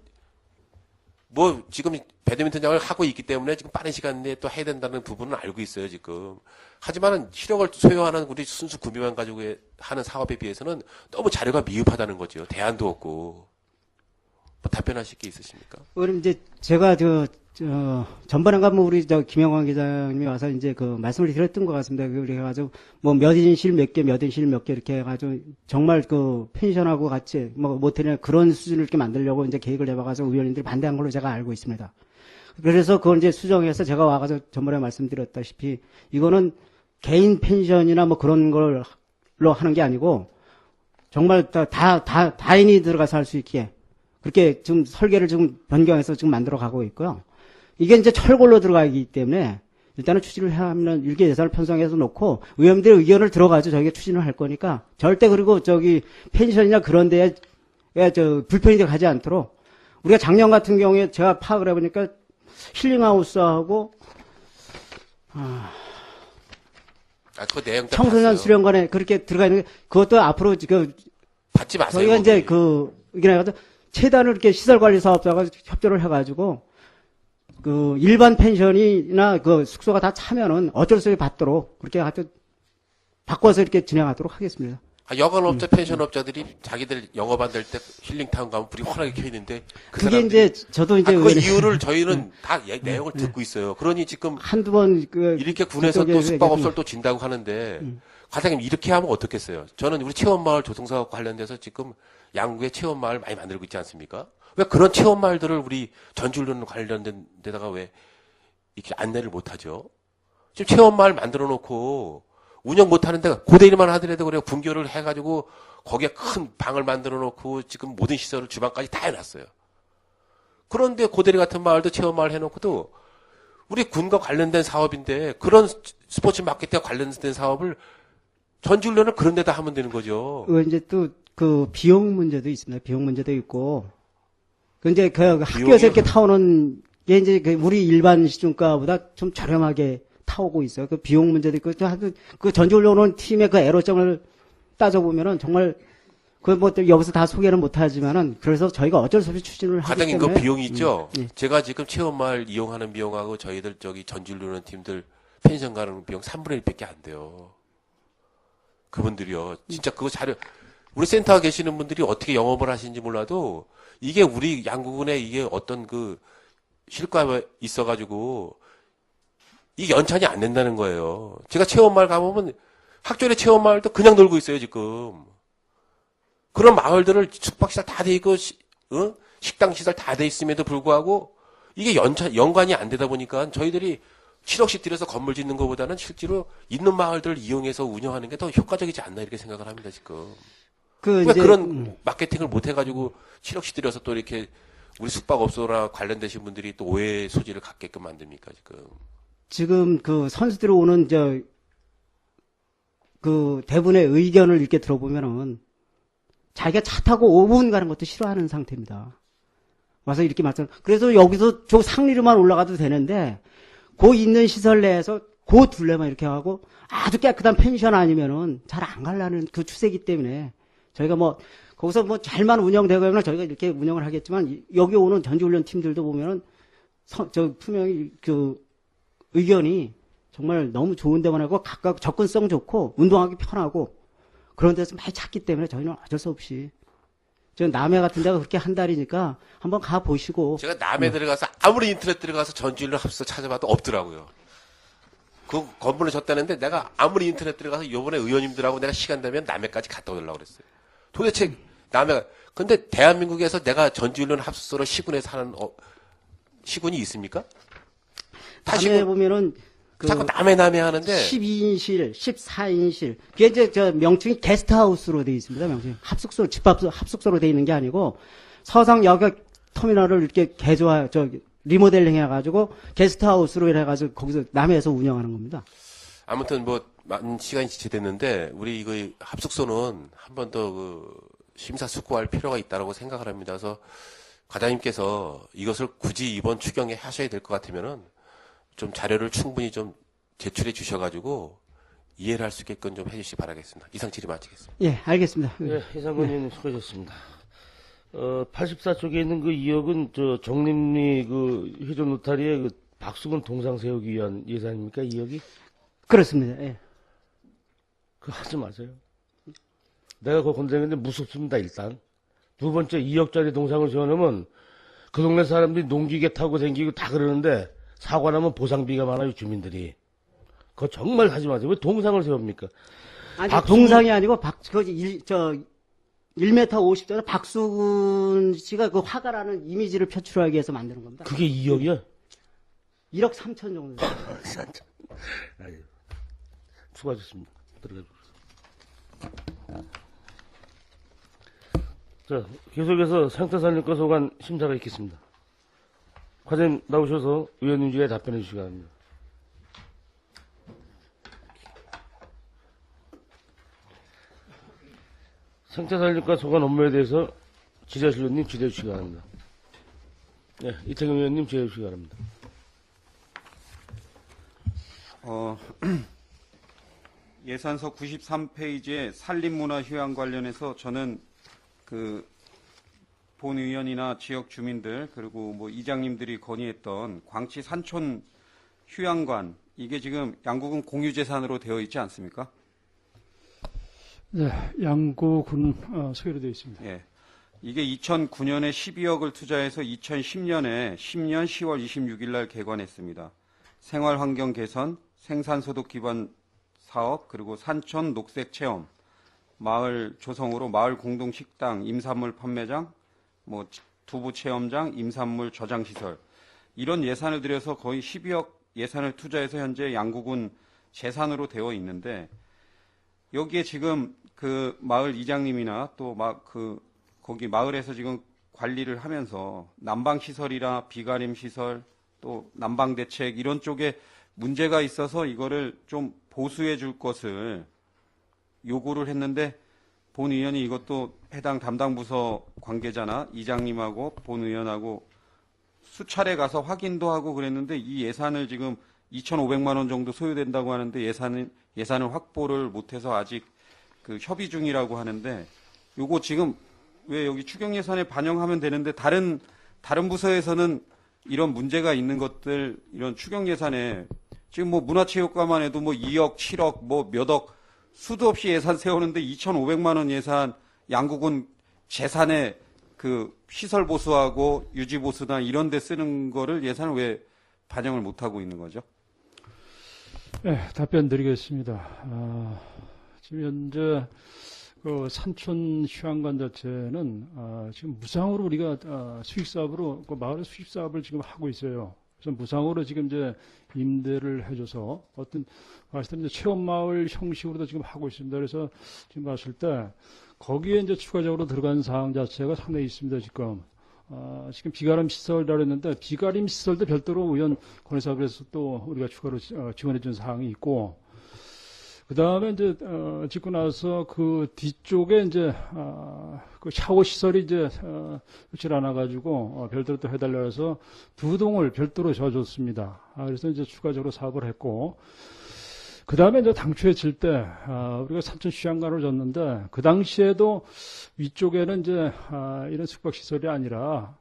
뭐 지금 배드민턴장을 하고 있기 때문에 지금 빠른 시간 내에 또 해야 된다는 부분은 알고 있어요, 지금. 하지만은 7억을 소요하는 우리 순수 구비만 가지고 하는 사업에 비해서는 너무 자료가 미흡하다는 거죠. 대안도 없고. 뭐 답변하실 게 있으십니까? 그럼 이제 제가 전반에 뭐 우리 김영환 기자님이 와서 이제 그 말씀을 드렸던 것 같습니다. 그래가지고 뭐 몇 인실 몇 개, 몇 인실 몇 개 이렇게 해가지고 정말 그 펜션하고 같이 뭐 모텔이나 그런 수준을 이렇게 만들려고 이제 계획을 해봐가지고 의원님들이 반대한 걸로 제가 알고 있습니다. 그래서 그걸 이제 수정해서 제가 와가지고 전번에 말씀드렸다시피 이거는 개인 펜션이나 뭐 그런 걸로 하는 게 아니고 정말 다인이 들어가서 할 수 있게 그렇게 지금 설계를 지금 변경해서 지금 만들어 가고 있고요. 이게 이제 철골로 들어가기 때문에 일단은 추진을 해야 하면 일개 예산을 편성해서 놓고 의원들의 의견을 들어가지고 저희가 추진을 할 거니까 절대 그리고 펜션이나 그런 데에 불편이 가지 않도록 우리가 작년 같은 경우에 제가 파악을 해보니까 힐링하우스하고 그 내용 다 청소년 봤어요. 수련관에 그렇게 들어가 있는 게 그것도 앞으로 지금 받지 마세요. 저희가 이제 거기. 이게 나가서 최단을 이렇게 시설관리사업자가 협조를 해가지고 일반 펜션이나 그 숙소가 다 차면은 어쩔 수 없이 받도록 그렇게 하여튼 바꿔서 이렇게 진행하도록 하겠습니다. 여관업자, 펜션업자들이 자기들 영업 안 될 때 힐링타운 가면 불이 환하게 켜 있는데 그게 사람들이 이제 저도 이제 그 이유를 저희는 다 내용을 듣고 있어요. 그러니 지금 한두 번 이렇게 군에서 또 숙박업소를 또 진다고 하는데 과장님 이렇게 하면 어떻겠어요? 저는 우리 체험마을 조성사업 관련돼서 지금 양구에 체험마을 많이 만들고 있지 않습니까? 왜 그런 체험마을들을 우리 전주훈련 관련된 데다가 왜 이렇게 안내를 못하죠? 지금 체험마을 만들어 놓고 운영 못하는데 고대일만 하더라도 그래요. 분교를 해가지고 거기에 큰 방을 만들어 놓고 지금 모든 시설을 주방까지 다 해놨어요. 그런데 고대리 같은 마을도 체험마을 해놓고도 우리 군과 관련된 사업인데 그런 스포츠 마케팅과 관련된 사업을 전주훈련을 그런 데다 하면 되는 거죠. 이제 또 그 비용 문제도 있습니다. 비용 문제도 있고 이제 그 학교에서 이렇게 타오는 게 이제 우리 일반 시중가보다 좀 저렴하게 타오고 있어요. 그 비용 문제도 있고 그 전주훈련 오는 팀의 그 애로점을 따져보면은 정말 뭐 여기서 다 소개는 못하지만은 그래서 저희가 어쩔 수 없이 추진을 하기 때문에 과장님 그 비용이 있죠. 예. 제가 지금 체험마을 이용하는 비용하고 저희들 전주훈련 팀들 펜션 가는 비용 3분의 1밖에 안 돼요. 그분들이요. 진짜 그거 우리 센터에 계시는 분들이 어떻게 영업을 하시는지 몰라도 이게 우리 양구군에 이게 어떤 그 실과가 있어가지고 이게 연찬이 안 된다는 거예요. 제가 체험마을 가보면 학교의 체험마을도 그냥 놀고 있어요, 지금. 그런 마을들을 숙박시설 다 돼 있고, 식당 시설 다 돼 있음에도 불구하고 이게 연관이 안 되다 보니까 저희들이 7억씩 들여서 건물 짓는 것보다는 실제로 있는 마을들을 이용해서 운영하는 게 더 효과적이지 않나 이렇게 생각을 합니다, 지금. 왜 이제, 그런 마케팅을 못 해가지고 7억씩 들여서 또 이렇게 우리 숙박업소나 관련되신 분들이 또 오해의 소지를 갖게끔 만듭니까, 지금. 지금 그 선수들이 오는 그 대부분의 의견을 이렇게 들어보면은 자기가 차 타고 5분 가는 것도 싫어하는 상태입니다. 와서 이렇게 말씀. 그래서 여기서 저 상리로만 올라가도 되는데 그 있는 시설 내에서 그 둘레만 이렇게 하고 아주 깨끗한 펜션 아니면은 잘 안 가려는 그 추세이기 때문에 저희가 뭐 거기서 뭐 잘만 운영되면 저희가 이렇게 운영을 하겠지만 여기 오는 전지훈련 팀들도 보면은 분명히 그 의견이 정말 너무 좋은 데만 하고 각각 접근성 좋고 운동하기 편하고 그런 데서 많이 찾기 때문에 저희는 어쩔 수 없이 저 남해 같은 데가 그렇게 한 달이니까 한번 가 보시고 제가 남해 들어가서 아무리 인터넷 들어가서 전지훈련 합숙소 찾아봐도 없더라고요. 그 건물을 졌다는데 내가 아무리 인터넷 들어가서 이번에 의원님들하고 내가 시간 되면 남해까지 갔다 오려고 그랬어요. 도대체 남해가 근데 대한민국에서 내가 전지훈련 합숙소로 시군에서 하는 시군이 있습니까? 남해 보면은 자꾸 남해 하는데 12인실, 14인실. 그게 이제 저 명칭이 게스트하우스로 되어 있습니다. 명칭. 합숙소, 합숙소로 되어 있는 게 아니고 서상 여객 터미널을 이렇게 리모델링 해가지고 게스트하우스로 해가지고 거기서 남해에서 운영하는 겁니다. 아무튼 뭐 많은 시간이 지체됐는데 우리 이거 합숙소는 한 번 더 심사숙고할 필요가 있다고 생각을 합니다. 그래서 과장님께서 이것을 굳이 이번 추경에 하셔야 될 것 같으면은 좀 자료를 충분히 좀 제출해 주셔가지고 이해를 할 수 있게끔 좀 해주시기 바라겠습니다. 이상 질의 마치겠습니다. 예, 알겠습니다. 네, 이상건 의원님 수고하셨습니다. 84쪽에 있는 그 2억은 저 정림리 그 회전 노타리에 그 박수근 동상 세우기 위한 예산입니까? 2억이? 그렇습니다. 예. 그거 하지 마세요. 내가 그거 건드렸는데 무섭습니다, 일단. 두 번째, 2억짜리 동상을 세워놓으면 그 동네 사람들이 농기계 타고 다니고 다 그러는데 사고 나면 보상비가 많아요, 주민들이. 그거 정말 하지 마세요. 왜 동상을 세웁니까? 아니, 동상이 아니고 1m 50짜리 박수근 씨가 그 화가라는 이미지를 표출하기 위해서 만드는 겁니다. 그게 2억이야? 1억 3천 정도. 수고하셨습니다. 들어가 주세요. 자, 계속해서 상태살림과 소관 심사가 있겠습니다. 과장님 나오셔서 의원님들에게 답변해 주시기 바랍니다. 상태살림과 소관 업무에 대해서 지자실 의원님 질의해 주시기 바랍니다. 네, 이태경 의원님 질의해 주시기 바랍니다. 예산서 93페이지에 산림문화 휴양 관련해서 저는 그 본 의원이나 지역 주민들 그리고 뭐 이장님들이 건의했던 광치 산촌 휴양관 이게 지금 양구군 공유재산으로 되어 있지 않습니까? 네, 양구군 소개로 되어 있습니다. 예. 이게 2009년에 12억을 투자해서 2010년에 10년 10월 26일 날 개관했습니다. 생활환경 개선, 생산소득 기반 사업, 그리고 산촌 녹색 체험, 마을 조성으로 마을 공동 식당, 임산물 판매장, 뭐 두부 체험장, 임산물 저장 시설 이런 예산을 들여서 거의 12억 예산을 투자해서 현재 양구군 재산으로 되어 있는데 여기에 지금 그 마을 이장님이나 또 거기 마을에서 지금 관리를 하면서 난방 시설이나 비가림 시설 또 난방 대책 이런 쪽에 문제가 있어서 이거를 좀 보수해 줄 것을 요구를 했는데 본 의원이 이것도 해당 담당 부서 관계자나 이장님하고 본 의원하고 수차례 가서 확인도 하고 그랬는데 이 예산을 지금 2,500만 원 정도 소요된다고 하는데 예산을 확보를 못해서 아직 그 협의 중이라고 하는데 요거 지금 왜 여기 추경 예산에 반영하면 되는데 다른 부서에서는 이런 문제가 있는 것들 이런 추경 예산에 지금 뭐 문화체육관만 해도 뭐 2억, 7억, 뭐 몇 억 수도 없이 예산 세우는데 2,500만 원 예산 양구군 재산에 그 시설 보수하고 유지 보수나 이런 데 쓰는 거를 예산을 왜 반영을 못 하고 있는 거죠? 네, 답변 드리겠습니다. 지금 현재 그 산촌 휴양관 자체는 지금 무상으로 우리가 수익 사업으로 그 마을의 수익 사업을 지금 하고 있어요. 그래서 무상으로 지금 이제 임대를 해줘서 어떤 봤을 때 이제 체험마을 형식으로도 지금 하고 있습니다. 그래서 지금 봤을 때 거기에 이제 추가적으로 들어간 사항 자체가 상당히 있습니다. 지금 비가림 시설이라고 했는데 비가림 시설도 별도로 의원 권해사업에서 또 우리가 추가로 지원해 준 사항이 있고, 그 다음에 이제 짓고 나서 그 뒤쪽에 이제 그 샤워 시설이 이제 그렇지 않아 가지고 별도로 또 해달라 해서 2동을 별도로 줘줬습니다. 그래서 이제 추가적으로 사업을 했고, 그 다음에 이제 당초에 질 때 우리가 산천 휴양관을 줬는데 그 당시에도 위쪽에는 이제 이런 숙박 시설이 아니라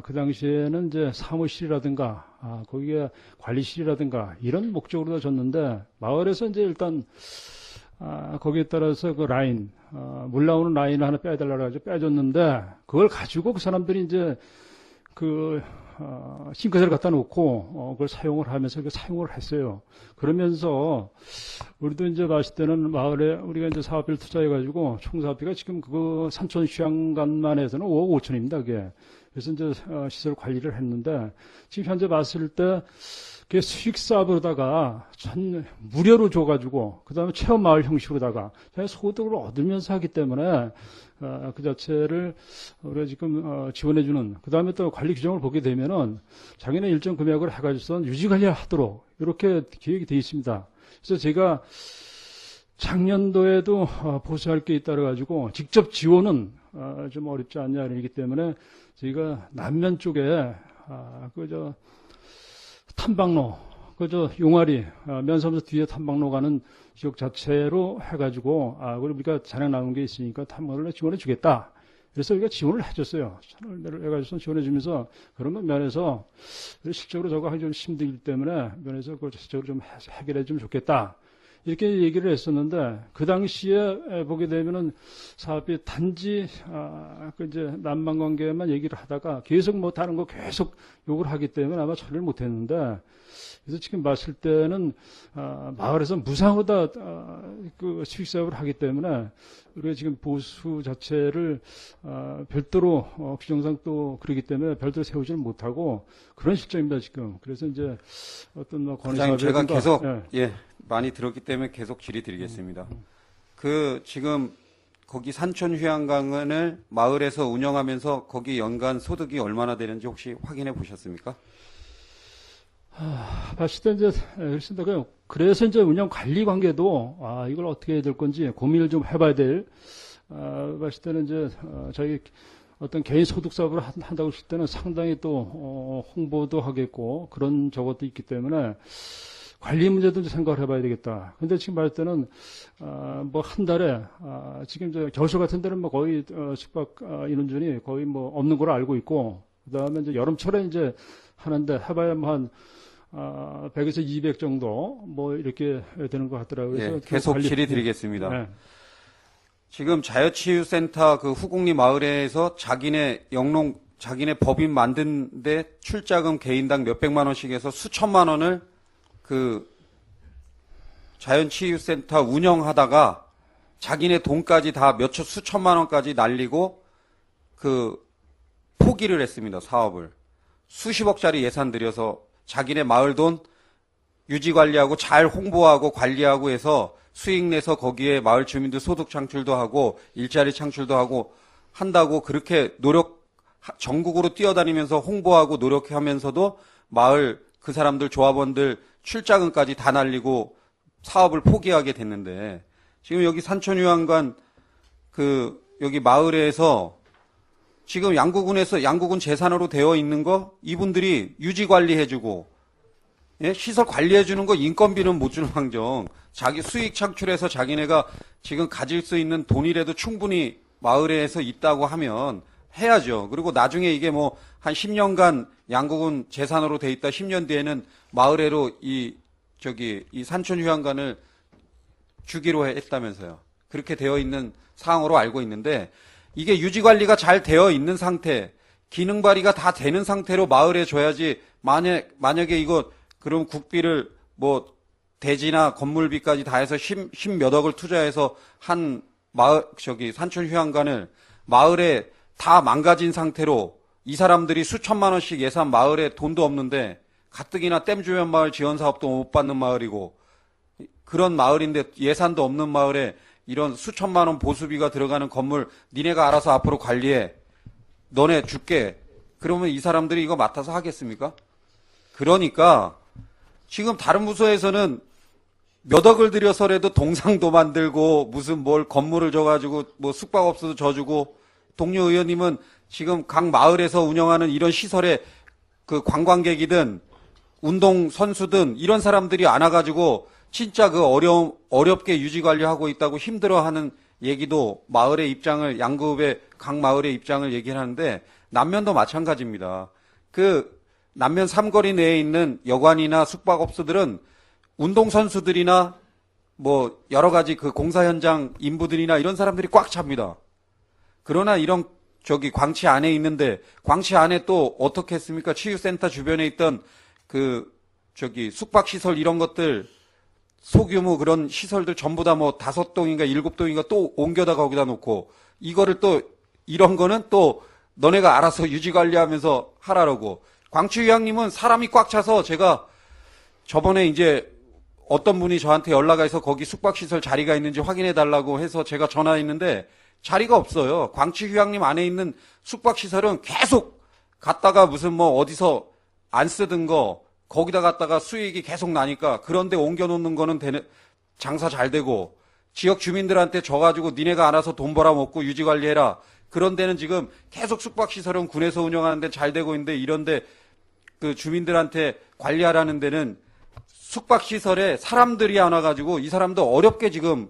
그 당시에는 이제 사무실이라든가 거기에 관리실이라든가 이런 목적으로 줬는데, 마을에서 이제 일단 거기에 따라서 그 라인 물 나오는 라인을 하나 빼달라고 해서 빼줬는데, 그걸 가지고 그 사람들이 이제 그 싱크대를 갖다 놓고 그걸 사용을 하면서 그 사용을 했어요. 그러면서 우리도 이제 봤을 때는 마을에 우리가 이제 사업비를 투자해 가지고 총 사업비가 지금 그 산천 휴양관만 해서는 5억 5천입니다. 그게. 그래서 이제 시설 관리를 했는데, 지금 현재 봤을 때 그게 수익 사업으로다가 무료로 줘가지고 그 다음에 체험 마을 형식으로다가 소득을 얻으면서 하기 때문에 그 자체를 우리가 지금 지원해주는, 그 다음에 또 관리 규정을 보게 되면은 자기네 일정 금액을 해가지고 유지 관리하도록 이렇게 계획이 되어 있습니다. 그래서 제가 작년도에도 보수할 게 있다고 가지고 직접 지원은 좀 어렵지 않냐 이러기 때문에 저희가 남면 쪽에 탐방로, 용화리, 면사무소 뒤에 탐방로 가는 지역 자체로 해가지고, 우리가 잔액 나온 게 있으니까 탐방로를 지원해 주겠다. 그래서 우리가 지원을 해줬어요. 천을 해가지고 지원해 주면서 그런 면에서 실적으로 저거 하기 좀 힘들기 때문에 면에서 그걸 실적으로 좀 해결해 주면 좋겠다. 이렇게 얘기를 했었는데, 그 당시에 보게 되면은 사업이 단지 이제 남만 관계만 얘기를 하다가 계속 뭐 다른 거 계속 욕을 하기 때문에 아마 처리를 못 했는데, 그래서 지금 봤을 때는 마을에서 무상으로 다 그 수익 사업을 하기 때문에 우리가 지금 보수 자체를 별도로 규정상 또 그러기 때문에 별도로 세우지는 못하고 그런 실정입니다 지금. 그래서 이제 어떤 뭐 부장님, 제가 계속 많이 들었기 때문에 계속 질의드리겠습니다. 지금 거기 산천휴양관을 마을에서 운영하면서 거기 연간 소득이 얼마나 되는지 혹시 확인해 보셨습니까? 봤을 때 이제 그렇습니다. 그래서 이제 운영 관리 관계도 이걸 어떻게 해야 될 건지 고민을 좀 해봐야 될. 봤을 때는 이제 저희 어떤 개인 소득 사업을 한다고 했을 때는 상당히 또 홍보도 하겠고 그런 저것도 있기 때문에 관리 문제도 생각을 해봐야 되겠다. 근데 지금 봤을 때는 뭐 한 달에 지금 저 겨울철 같은 데는 뭐 거의 숙박 인원준이 거의 뭐 없는 걸로 알고 있고, 그다음에 이제 여름철에 이제 하는데 해봐야 뭐 한 100에서 200 정도 뭐 이렇게 되는 것 같더라고요. 그래서 계속 질의드리겠습니다. 네. 지금 자유치유센터 그 후곡리 마을에서 자기네 법인 만드는데 출자금 개인당 몇백만 원씩 해서 수천만 원을 그 자연치유센터 운영하다가 자기네 돈까지 다 수천만 원까지 날리고 그 포기를 했습니다. 사업을. 수십억짜리 예산 들여서 자기네 마을 돈 유지 관리하고 잘 홍보하고 관리하고 해서 수익 내서 거기에 마을 주민들 소득 창출도 하고 일자리 창출도 하고 한다고 그렇게 전국으로 뛰어다니면서 홍보하고 노력하면서도 마을 그 사람들 조합원들 출자금까지 다 날리고 사업을 포기하게 됐는데, 지금 여기 산천휴양관 여기 마을에서 지금 양구군 재산으로 되어 있는 거 이분들이 유지 관리해주고, 시설 관리해주는 거 인건비는 못 주는 환경, 자기 수익 창출해서 자기네가 지금 가질 수 있는 돈이라도 충분히 마을에서 있다고 하면 해야죠. 그리고 나중에 이게 뭐 한 10년간 양구군 재산으로 돼 있다 10년 뒤에는 마을에로 이 산천휴양관을 주기로 했다면서요. 그렇게 되어 있는 사항으로 알고 있는데, 이게 유지 관리가 잘 되어 있는 상태, 기능 발휘가 다 되는 상태로 마을에 줘야지, 만약에 이거 그럼 국비를 뭐 대지나 건물비까지 다 해서 10몇억을 투자해서 한 산천휴양관을 마을에 다 망가진 상태로 이 사람들이 수천만 원씩 예산 마을에 돈도 없는데 가뜩이나 댐 주변 마을 지원 사업도 못 받는 마을이고 그런 마을인데 예산도 없는 마을에 이런 수천만 원 보수비가 들어가는 건물 니네가 알아서 앞으로 관리해. 너네 줄게. 그러면 이 사람들이 이거 맡아서 하겠습니까? 그러니까 지금 다른 부서에서는 몇 억을 들여서라도 동상도 만들고 무슨 뭘 건물을 줘가지고 뭐 숙박업소도 져주고 동료 의원님은 지금 각 마을에서 운영하는 이런 시설에 그 관광객이든 운동 선수든 이런 사람들이 안 와가지고 진짜 그 어렵게 유지 관리하고 있다고 힘들어하는 얘기도 마을의 입장을 양구읍의 각 마을의 입장을 얘기를 하는데 남면도 마찬가지입니다. 그 남면 삼거리 내에 있는 여관이나 숙박업소들은 운동선수들이나 뭐 여러 가지 그 공사 현장 인부들이나 이런 사람들이 꽉 찹니다. 그러나 이런 광치 안에 있는데 광치 안에 또 어떻게 했습니까? 치유센터 주변에 있던 그 숙박시설 이런 것들 소규모 그런 시설들 전부 다 뭐 5동인가 7동인가 또 옮겨다 거기다 놓고 이거를 또 이런 거는 또 너네가 알아서 유지 관리하면서 하라고. 광치의장님은 사람이 꽉 차서 제가 저번에 이제 어떤 분이 저한테 연락이 해서 거기 숙박시설 자리가 있는지 확인해 달라고 해서 제가 전화했는데 자리가 없어요. 광치휴양림 안에 있는 숙박시설은 계속 갔다가 무슨 뭐 어디서 안 쓰던 거 거기다 갔다가 수익이 계속 나니까 그런데 옮겨놓는 거는 장사 잘 되고 지역 주민들한테 져가지고 니네가 알아서 돈 벌어먹고 유지관리해라. 그런 데는 지금 계속 숙박시설은 군에서 운영하는데 잘 되고 있는데 이런데 그 주민들한테 관리하라는 데는 숙박시설에 사람들이 안 와가지고 이 사람도 어렵게 지금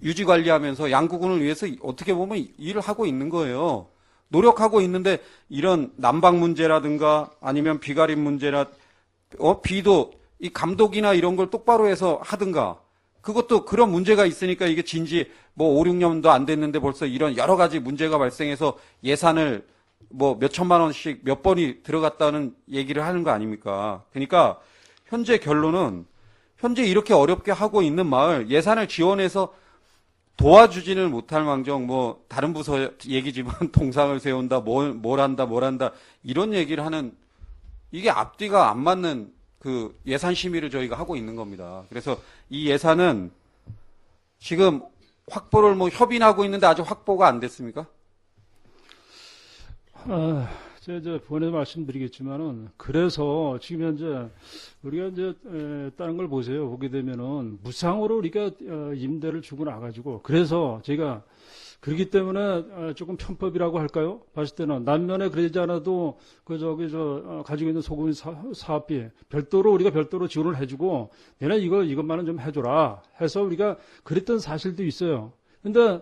유지관리하면서 양구군을 위해서 어떻게 보면 일을 하고 있는 거예요. 노력하고 있는데 이런 난방 문제라든가 아니면 비가림 문제나 비도 이 감독이나 이런 걸 똑바로 해서 하든가 그것도 그런 문제가 있으니까 이게 진지 뭐 5, 6년도 안 됐는데 벌써 이런 여러 가지 문제가 발생해서 예산을 뭐 몇 천만 원씩 몇 번이 들어갔다는 얘기를 하는 거 아닙니까? 그러니까 현재 결론은 현재 이렇게 어렵게 하고 있는 마을 예산을 지원해서 도와주지는 못할 망정 뭐 다른 부서 얘기지만 동상을 세운다 뭘 한다 이런 얘기를 하는 이게 앞뒤가 안 맞는 그 예산 심의를 저희가 하고 있는 겁니다. 그래서 이 예산은 지금 확보를 뭐 협의하고 있는데 아직 확보가 안 됐습니까? 제가 번에 말씀드리겠지만은 그래서 지금 현재 우리가 이제 다른 걸 보세요. 보게 되면은 무상으로 우리가 임대를 주고 나가지고 그래서 제가 그렇기 때문에 조금 편법이라고 할까요? 봤을 때는 남면에 그러지 않아도 가지고 있는 소금 사업비 우리가 별도로 지원을 해주고 내가 이것만은 좀 해줘라 해서 우리가 그랬던 사실도 있어요. 근데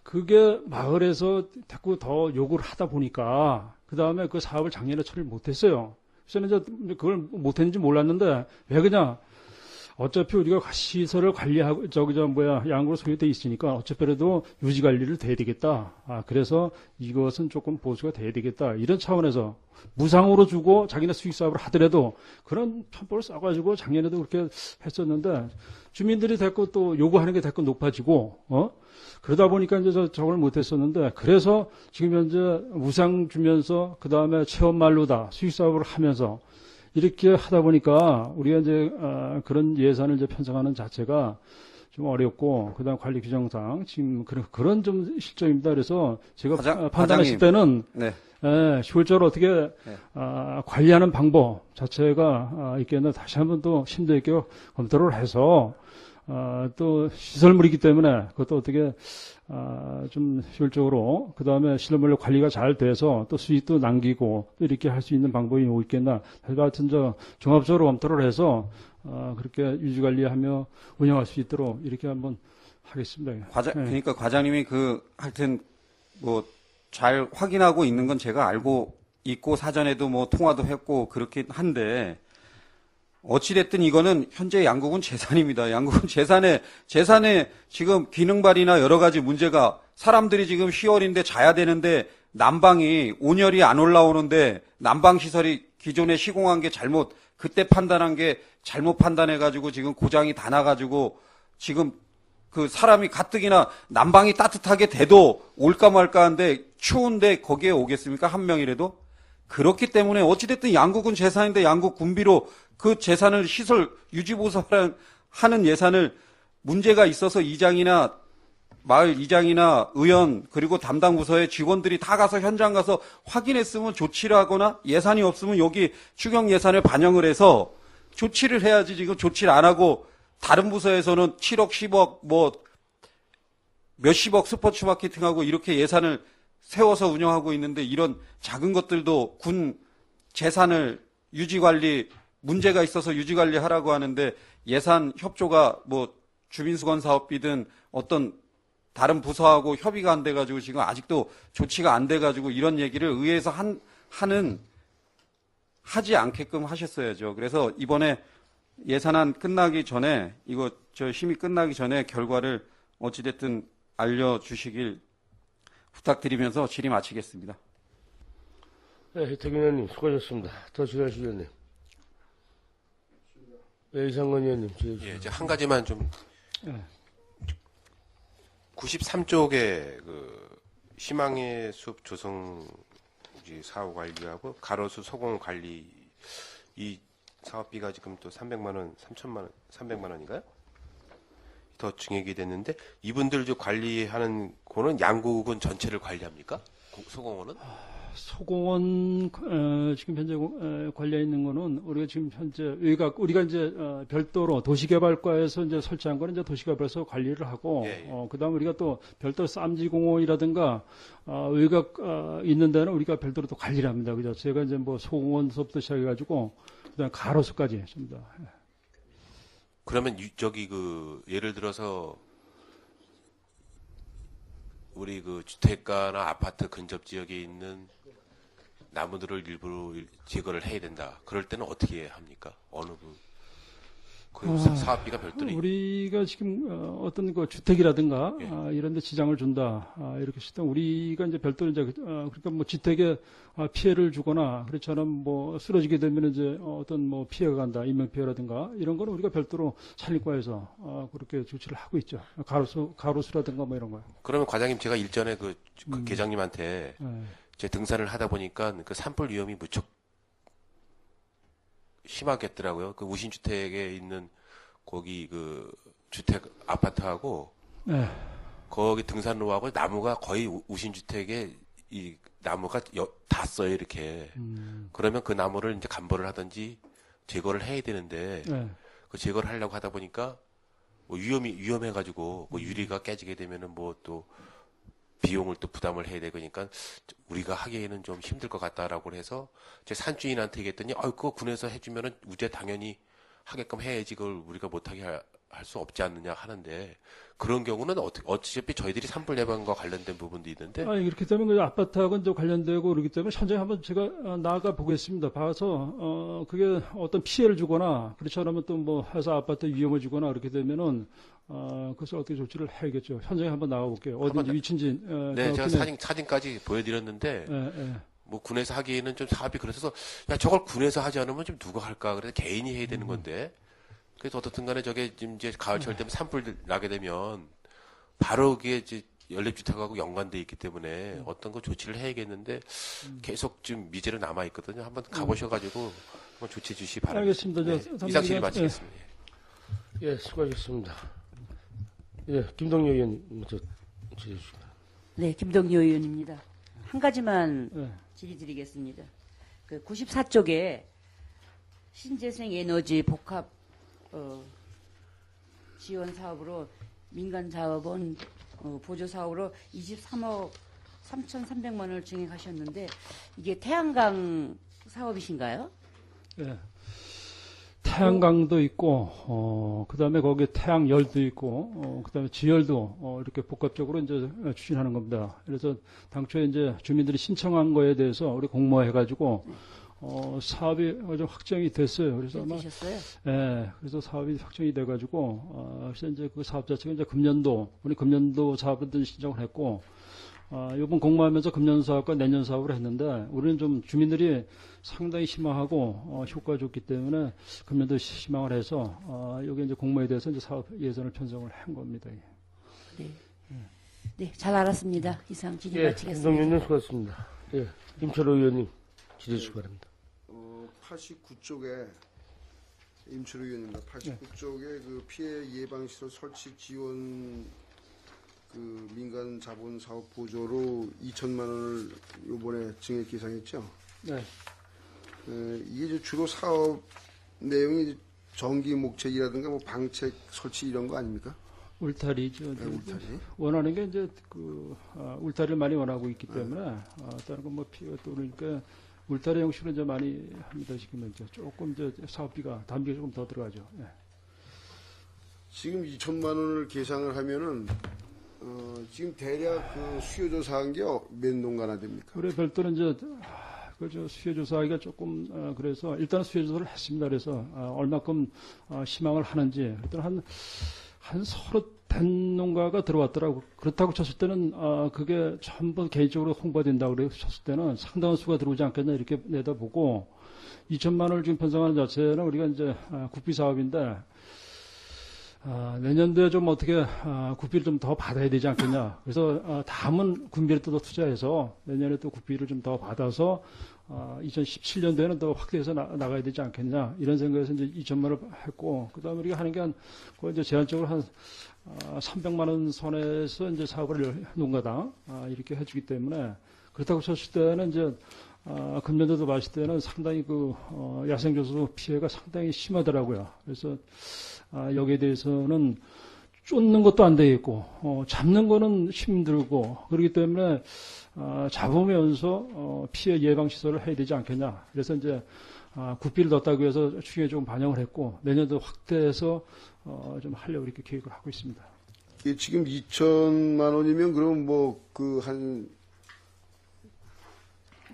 그게 마을에서 자꾸 더 요구를 하다 보니까 그 다음에 그 사업을 작년에 처리를 못했어요. 그래서 이제 그걸 못했는지 몰랐는데 왜 그냥 어차피 우리가 시설을 관리하고 양구로 소유돼 있으니까 어차피라도 유지 관리를 돼야 되겠다. 그래서 이것은 조금 보수가 돼야 되겠다. 이런 차원에서 무상으로 주고 자기네 수익 사업을 하더라도 그런 편법을 써가지고 작년에도 그렇게 했었는데 주민들이 자꾸 또 요구하는 게 자꾸 높아지고 그러다 보니까 이제 저걸 못했었는데 그래서 지금 현재 무상 주면서 그 다음에 체험말로다 수익 사업을 하면서 이렇게 하다 보니까 우리가 이제 그런 예산을 이제 편성하는 자체가 좀 어렵고 그다음 관리 규정상 지금 그런 좀 실정입니다. 그래서 제가 판단했을 때는 네. 효율적으로 어떻게 관리하는 방법 자체가 있겠나 다시 한번 또 심도 있게 검토를 해서 또 시설물이기 때문에 그것도 어떻게 좀 효율적으로 그 다음에 시설물로 관리가 잘 돼서 또 수익도 남기고 또 이렇게 할 수 있는 방법이 뭐 있겠나 하여튼 종합적으로 검토를 해서 그렇게 유지관리하며 운영할 수 있도록 이렇게 한번 하겠습니다. 그러니까 과장님이 하여튼 뭐 잘 확인하고 있는 건 제가 알고 있고 사전에도 뭐 통화도 했고 그렇긴 한데 어찌됐든 이거는 현재 양구군 재산입니다. 양구군 재산에 지금 기능 발휘나 여러 가지 문제가 사람들이 지금 10월인데 자야 되는데 난방이 온열이 안 올라오는데 난방 시설이 기존에 시공한 게 그때 판단한 게 잘못 판단해가지고 지금 고장이 다 나가지고 지금 그 사람이 가뜩이나 난방이 따뜻하게 돼도 올까 말까 한데 추운데 거기에 오겠습니까? 한 명이라도? 그렇기 때문에 어찌됐든 양국은 재산인데 양국 군비로 그 재산을 시설 유지보수하는 예산을 문제가 있어서 이장이나 마을 이장이나 의원 그리고 담당 부서의 직원들이 다 가서 현장 가서 확인했으면 조치를 하거나 예산이 없으면 여기 추경 예산을 반영을 해서 조치를 해야지 지금 조치를 안 하고 다른 부서에서는 7억, 10억 뭐 몇십억 스포츠 마케팅하고 이렇게 예산을 세워서 운영하고 있는데 이런 작은 것들도 군 재산을 유지관리 문제가 있어서 유지관리하라고 하는데 예산 협조가 뭐 주민수건 사업비든 어떤 다른 부서하고 협의가 안 돼가지고 지금 아직도 조치가 안 돼가지고 이런 얘기를 의회에서 하지 않게끔 하셨어야죠. 그래서 이번에 예산안 끝나기 전에 이거 저 심의 끝나기 전에 결과를 어찌됐든 알려주시길 부탁드리면서 질의 마치겠습니다. 네, 혜택인 의원님 수고하셨습니다. 더 주현식 의원님. 네, 이상건 의원님. 예, 이제 한 가지만 좀 예. 93쪽에 그 희망의 숲 조성 사후 관리하고 가로수 소공 관리 이 사업비가 지금 또 300만 원, 300만 원인가요? 더 증액이 됐는데 이분들 관리하는 거는 양국은 전체를 관리합니까? 소공원은? 소공원 지금 현재 관리해 있는 거는 우리가 지금 현재 우리가 이제 별도로 도시개발과에서 이제 설치한 거는 이제 도시개발에서 관리를 하고 그다음 우리가 또 별도 쌈지공원이라든가 외곽 있는 데는 우리가 별도로 또 관리를 합니다. 그죠? 제가 이제 뭐 소공원서부터 시작해가지고 그다음 가로수까지 전부 다. 그러면 예를 들어서 우리 그 주택가나 아파트 근접 지역에 있는 나무들을 일부러 제거를 해야 된다. 그럴 때는 어떻게 합니까? 어느 사업비가 별도로 우리가 지금 어떤 그 주택이라든가 이런 데 지장을 준다. 이렇게 했을 때 우리가 이제 별도로 이제 그러니까 뭐 주택에 피해를 주거나 그렇처럼 뭐 쓰러지게 되면 이제 어떤 뭐 피해가 간다. 인명 피해라든가 이런 거는 우리가 별도로 산림과에서 그렇게 조치를 하고 있죠. 가로수라든가 뭐 이런 거요. 그러면 과장님 제가 일전에 그 계장님한테 제 등산을 하다 보니까 그 산불 위험이 무척 심하겠더라고요. 그 우신주택에 있는 거기 그 주택 아파트하고 거기 등산로하고 나무가 거의 우신주택에 이 나무가 닿았어요 이렇게. 그러면 그 나무를 이제 감벌을 하든지 제거를 해야 되는데 그 제거를 하려고 하다 보니까 뭐 위험해가지고 뭐 유리가 깨지게 되면은 뭐 또 비용을 또 부담을 해야 되니까 우리가 하기에는 좀 힘들 것 같다라고 해서 제 산주인한테 얘기했더니 그거 군에서 해주면은 우제 당연히 하게끔 해야지 그걸 우리가 못하게 할 수 없지 않느냐 하는데 그런 경우는 어차피 저희들이 산불 예방과 관련된 부분도 있는데 이렇게 되면 그 아파트하고는 좀 관련되고 그렇기 때문에 현장에 한번 제가 나가 보겠습니다. 봐서 그게 어떤 피해를 주거나 그렇지 않으면 또 뭐 회사 아파트 위험을 주거나 그렇게 되면은 그것을 어떻게 조치를 해야겠죠. 현장에 한번 나가 볼게요. 어딘지 위치인지. 네, 제가 사진까지 보여드렸는데 뭐 군에서 하기에는 좀 사업이 그래서 야 저걸 군에서 하지 않으면 좀 누가 할까 그래서 개인이 해야 되는 건데 그래서 어떻든 간에 저게 이제 가을철 되면 산불 나게 되면 바로 그게 이제 연립주택하고 연관돼 있기 때문에 어떤 거 조치를 해야겠는데 계속 지금 미제로 남아 있거든요. 한번 가보셔가지고 한번 조치해 주시기 바랍니다. 알겠습니다. 네, 이상 질의 마치겠습니다. 예, 수고하셨습니다. 예, 김동료 의원님 먼저 질의 주시죠. 네, 김동요 의원입니다. 한 가지만 질의 드리겠습니다. 그 94쪽에 신재생 에너지 복합 지원 사업으로 민간 자원 보조 사업으로 23억 3,300만 원을 증액하셨는데 이게 태양광 사업이신가요? 네. 태양광도 있고, 그 다음에 거기에 태양열도 있고, 그 다음에 지열도, 이렇게 복합적으로 이제 추진하는 겁니다. 그래서 당초에 이제 주민들이 신청한 거에 대해서 우리 공모해가지고, 사업이 좀 확정이 됐어요. 그래서 아마, 예, 그래서 사업이 확정이 돼가지고, 그래서 이제 그 사업 자체가 이제 우리 금년도 사업을 신청을 했고, 이번 공모하면서 금년 사업과 내년 사업을 했는데, 우리는 좀 주민들이 상당히 희망하고, 효과가 좋기 때문에 금년도 희망을 해서, 여기 이제 공모에 대해서 이제 사업 예산을 편성을 한 겁니다. 네. 네, 잘 알았습니다. 이상 질의 예, 마치겠습니다. 김동료 의원님 수고하셨습니다. 예, 김철호 의원님. 질의 주시기 바랍니다. 89쪽에 임철우 의원입니다. 89쪽에 그 피해 예방 시설 설치 지원 그 민간 자본 사업 보조로 2천만 원을 요번에 증액 계상했죠. 네. 이게 이제 주로 사업 내용이 전기 목책이라든가 뭐 방책 설치 이런 거 아닙니까? 울타리죠. 네, 울타리. 원하는 게 이제 울타리를 많이 원하고 있기 때문에 다른 건 뭐 피가 또 그러니까 울타리 형식으로 이제 많이 합니다. 지금 이제 조금 이제 사업비가 단비가 조금 더 들어가죠. 예. 지금 2천만 원을 계상을 하면은 지금 대략 그 수요 조사한 게 몇 농가나 됩니까? 그래 별도로 이제 그저 수요 조사하기가 조금 그래서 일단 수요 조사를 했습니다. 그래서 얼마큼 희망을 하는지 일단 한 서너 된 농가가 들어왔더라고. 그렇다고 쳤을 때는 그게 전부 개인적으로 홍보된다고 그래서 쳤을 때는 상당한 수가 들어오지 않겠나 이렇게 내다보고 2천만 원을 지금 편성하는 자체는 우리가 이제 국비 사업인데 내년도에 좀 어떻게 국비를 좀 더 받아야 되지 않겠냐. 그래서 다음은 군비를 또 투자해서 내년에 또 국비를 좀 더 받아서 2017년도에는 더 확대해서 나가야 되지 않겠냐. 이런 생각에서 이제 2천만 원을 했고, 그 다음에 우리가 하는 게 이제 제한적으로 한 300만 원 선에서 이제 사업을 농가당 이렇게 해주기 때문에 그렇다고 쳤을 때는 이제 금년도도 봤을 때는 상당히 그 야생조수 피해가 상당히 심하더라고요. 그래서 여기에 대해서는 쫓는 것도 안 되겠고 잡는 거는 힘들고 그렇기 때문에 잡으면서 피해 예방 시설을 해야 되지 않겠냐. 그래서 이제 국비를 넣었다고 해서 추경에 좀 반영을 했고 내년도 확대해서 좀 하려고 이렇게 계획을 하고 있습니다. 이게 지금 2천만 원이면 그럼 뭐 그 한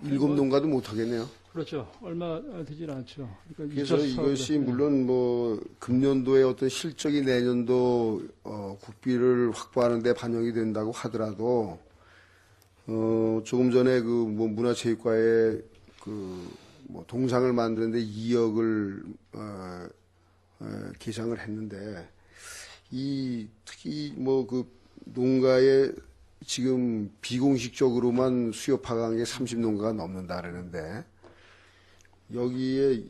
7농가도 못 하겠네요. 그렇죠. 얼마 되진 않죠. 그러니까 그래서 이것이 물론 뭐 금년도의 어떤 실적이 내년도 국비를 확보하는 데 반영이 된다고 하더라도 조금 전에 그 뭐 문화체육과에 그 뭐 동상을 만드는데 2억을 계상을 했는데 특히 뭐 그 농가에 지금 비공식적으로만 수요 파악한 게 30농가가 넘는다 그러는데 여기에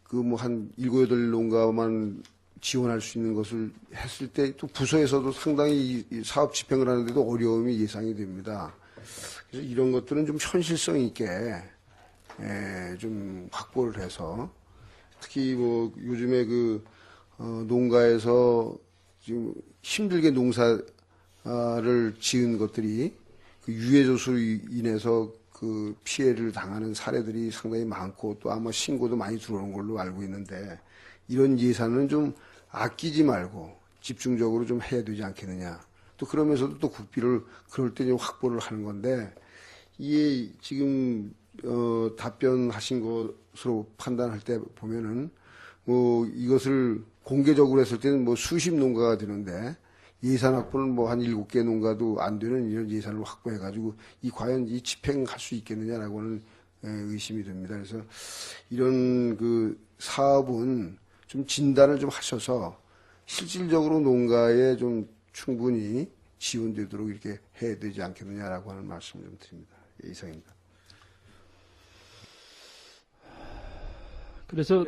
그 뭐 한 7, 8농가만 지원할 수 있는 것을 했을 때 또 부서에서도 상당히 이 사업 집행을 하는데도 어려움이 예상이 됩니다. 그래서 이런 것들은 좀 현실성 있게 좀 확보를 해서 특히 뭐 요즘에 그 농가에서 지금 힘들게 농사를 지은 것들이 그 유해조수로 인해서 그 피해를 당하는 사례들이 상당히 많고 또 아마 신고도 많이 들어오는 걸로 알고 있는데 이런 예산은 좀 아끼지 말고 집중적으로 좀 해야 되지 않겠느냐. 또 그러면서도 또 국비를 그럴 때 좀 확보를 하는 건데 이게 지금 답변하신 것으로 판단할 때 보면은 뭐 이것을 공개적으로 했을 때는 뭐 수십 농가가 되는데 예산 확보는 뭐 한 7개 농가도 안 되는 이런 예산을 확보해가지고 과연 이 집행할 수 있겠느냐라고는 의심이 듭니다. 그래서 이런 그 사업은 좀 진단을 좀 하셔서 실질적으로 농가에 좀 충분히 지원되도록 이렇게 해야 되지 않겠느냐라고 하는 말씀을 좀 드립니다. 이상입니다. 그래서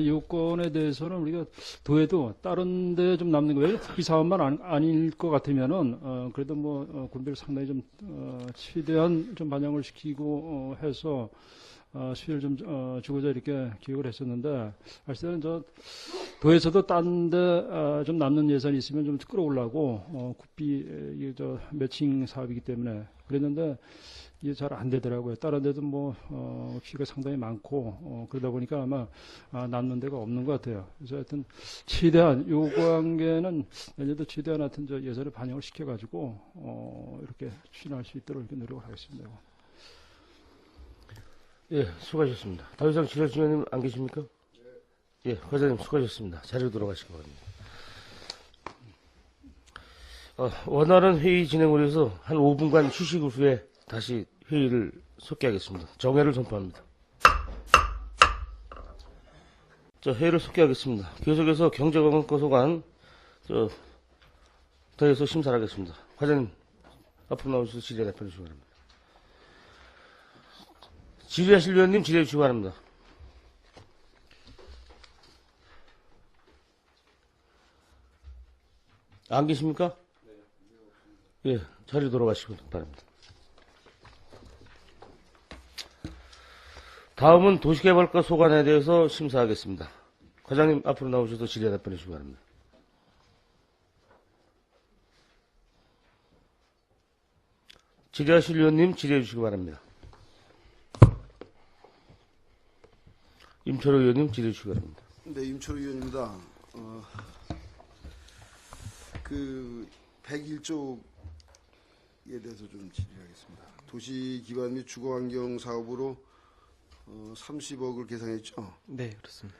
요건에 대해서는 우리가 도에도 다른 데 좀 남는 거예요. 국비 사업만 아닐 것 같으면은 그래도 뭐 군비를 상당히 좀 최대한 좀 반영을 시키고 해서 수혜를 좀 주고자 이렇게 기획을 했었는데 사실은 도에서도 딴 데 좀 남는 예산이 있으면 좀 끌어오려고 국비 매칭 사업이기 때문에 그랬는데 이게 잘 안 되더라고요. 다른 데도 뭐 피가 상당히 많고 그러다 보니까 아마 남는 데가 없는 것 같아요. 그래서 하여튼 최대한 요 관계는 내년도 최대한 하여튼 예산을 반영을 시켜가지고 이렇게 추진할 수 있도록 이렇게 노력을 하겠습니다. 예, 수고하셨습니다. 더 이상 지뢰주장님 안 계십니까? 예, 과장님 수고하셨습니다. 자리로 돌아가시기 바랍니다. 원활한 회의 진행을 위해서 한 5분간 휴식 후에 다시 회의를 속개하겠습니다. 정회를 선포합니다. 회의를 속개하겠습니다. 계속해서 경제관광과소관 더해서 심사를 하겠습니다. 과장님 앞으로 나오셔서 질의 답변해 주시기 바랍니다. 질의하실 위원님 질의해 주시기 바랍니다. 안 계십니까? 예, 자리로 돌아가시기 바랍니다. 다음은 도시개발과 소관에 대해서 심사하겠습니다. 과장님 앞으로 나오셔서 질의 답변해 주시기 바랍니다. 질의하실 위원님 질의해 주시기 바랍니다. 임철호 의원님 질의해 주시기 바랍니다. 네, 임철호 의원입니다. 그 101조에 대해서 좀 질의하겠습니다. 도시기반 및 주거환경 사업으로 30억을 계산했죠. 네, 그렇습니다.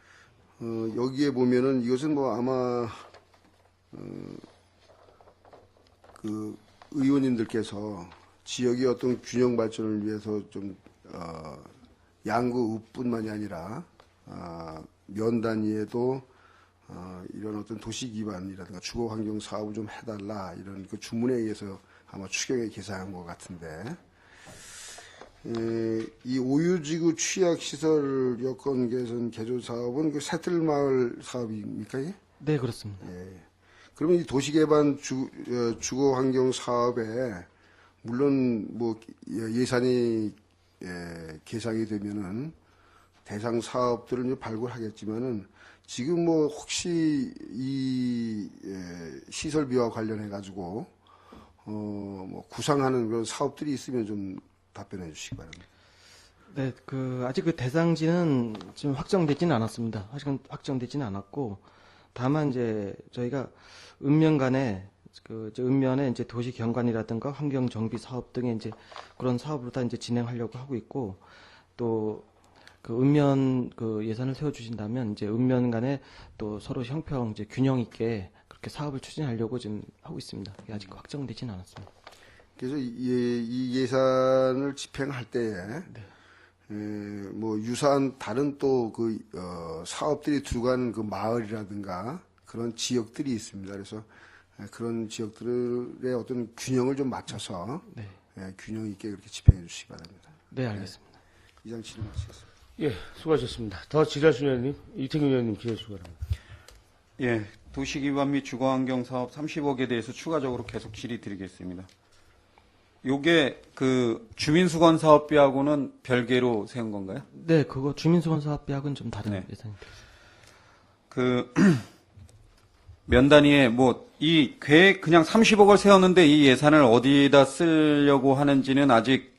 여기에 보면은 이것은 뭐 아마 그 의원님들께서 지역의 어떤 균형 발전을 위해서 좀 양구읍뿐만이 아니라 면 단위에도 이런 어떤 도시 기반이라든가 주거 환경 사업을 좀 해달라 이런 그 주문에 의해서 아마 추경에 계산한 것 같은데 이 오유지구 취약시설 여건 개선 개조 사업은 그 새틀마을 사업입니까? 이게? 네, 그렇습니다. 예. 그러면 이 도시개발 주거 환경 사업에 물론 뭐 예산이 계상이 되면은 대상 사업들을 이제 발굴하겠지만은 지금 뭐 혹시 이 시설비와 관련해 가지고 뭐 구상하는 그런 사업들이 있으면 좀 답변해 주시기 바랍니다. 네, 아직 그 대상지는 지금 확정되지는 않았습니다. 아직은 확정되지는 않았고, 다만 이제 저희가 읍면간에 읍면에 이제 도시 경관이라든가 환경 정비 사업 등의 이제 그런 사업으로 다 이제 진행하려고 하고 있고, 또 그 읍면 그 예산을 세워주신다면 이제 읍면 간에 또 서로 형평 이제 균형 있게 그렇게 사업을 추진하려고 지금 하고 있습니다. 이게 아직 확정되지는 않았습니다. 그래서 이 예산을 집행할 때에 뭐 유사한 다른 또 그 사업들이 들어간 그 마을이라든가 그런 지역들이 있습니다. 그래서 그런 지역들의 어떤 균형을 좀 맞춰서 네, 균형 있게 그렇게 집행해 주시기 바랍니다. 네, 알겠습니다. 이상 질의 마치겠습니다. 예, 수고하셨습니다. 더 질의하실 위원님, 이태경 의원님 질의해 주시기 바랍니다. 예, 도시기반 및 주거환경 사업 30억에 대해서 추가적으로 계속 질의 드리겠습니다. 요게 그 주민수건 사업비하고는 별개로 세운 건가요? 네, 그거 주민수건 사업비하고는 좀 다른 네. 예산이 되겠습니다. 그 면 단위에 뭐 이 계획 그냥 30억을 세웠는데 이 예산을 어디다 쓰려고 하는지는 아직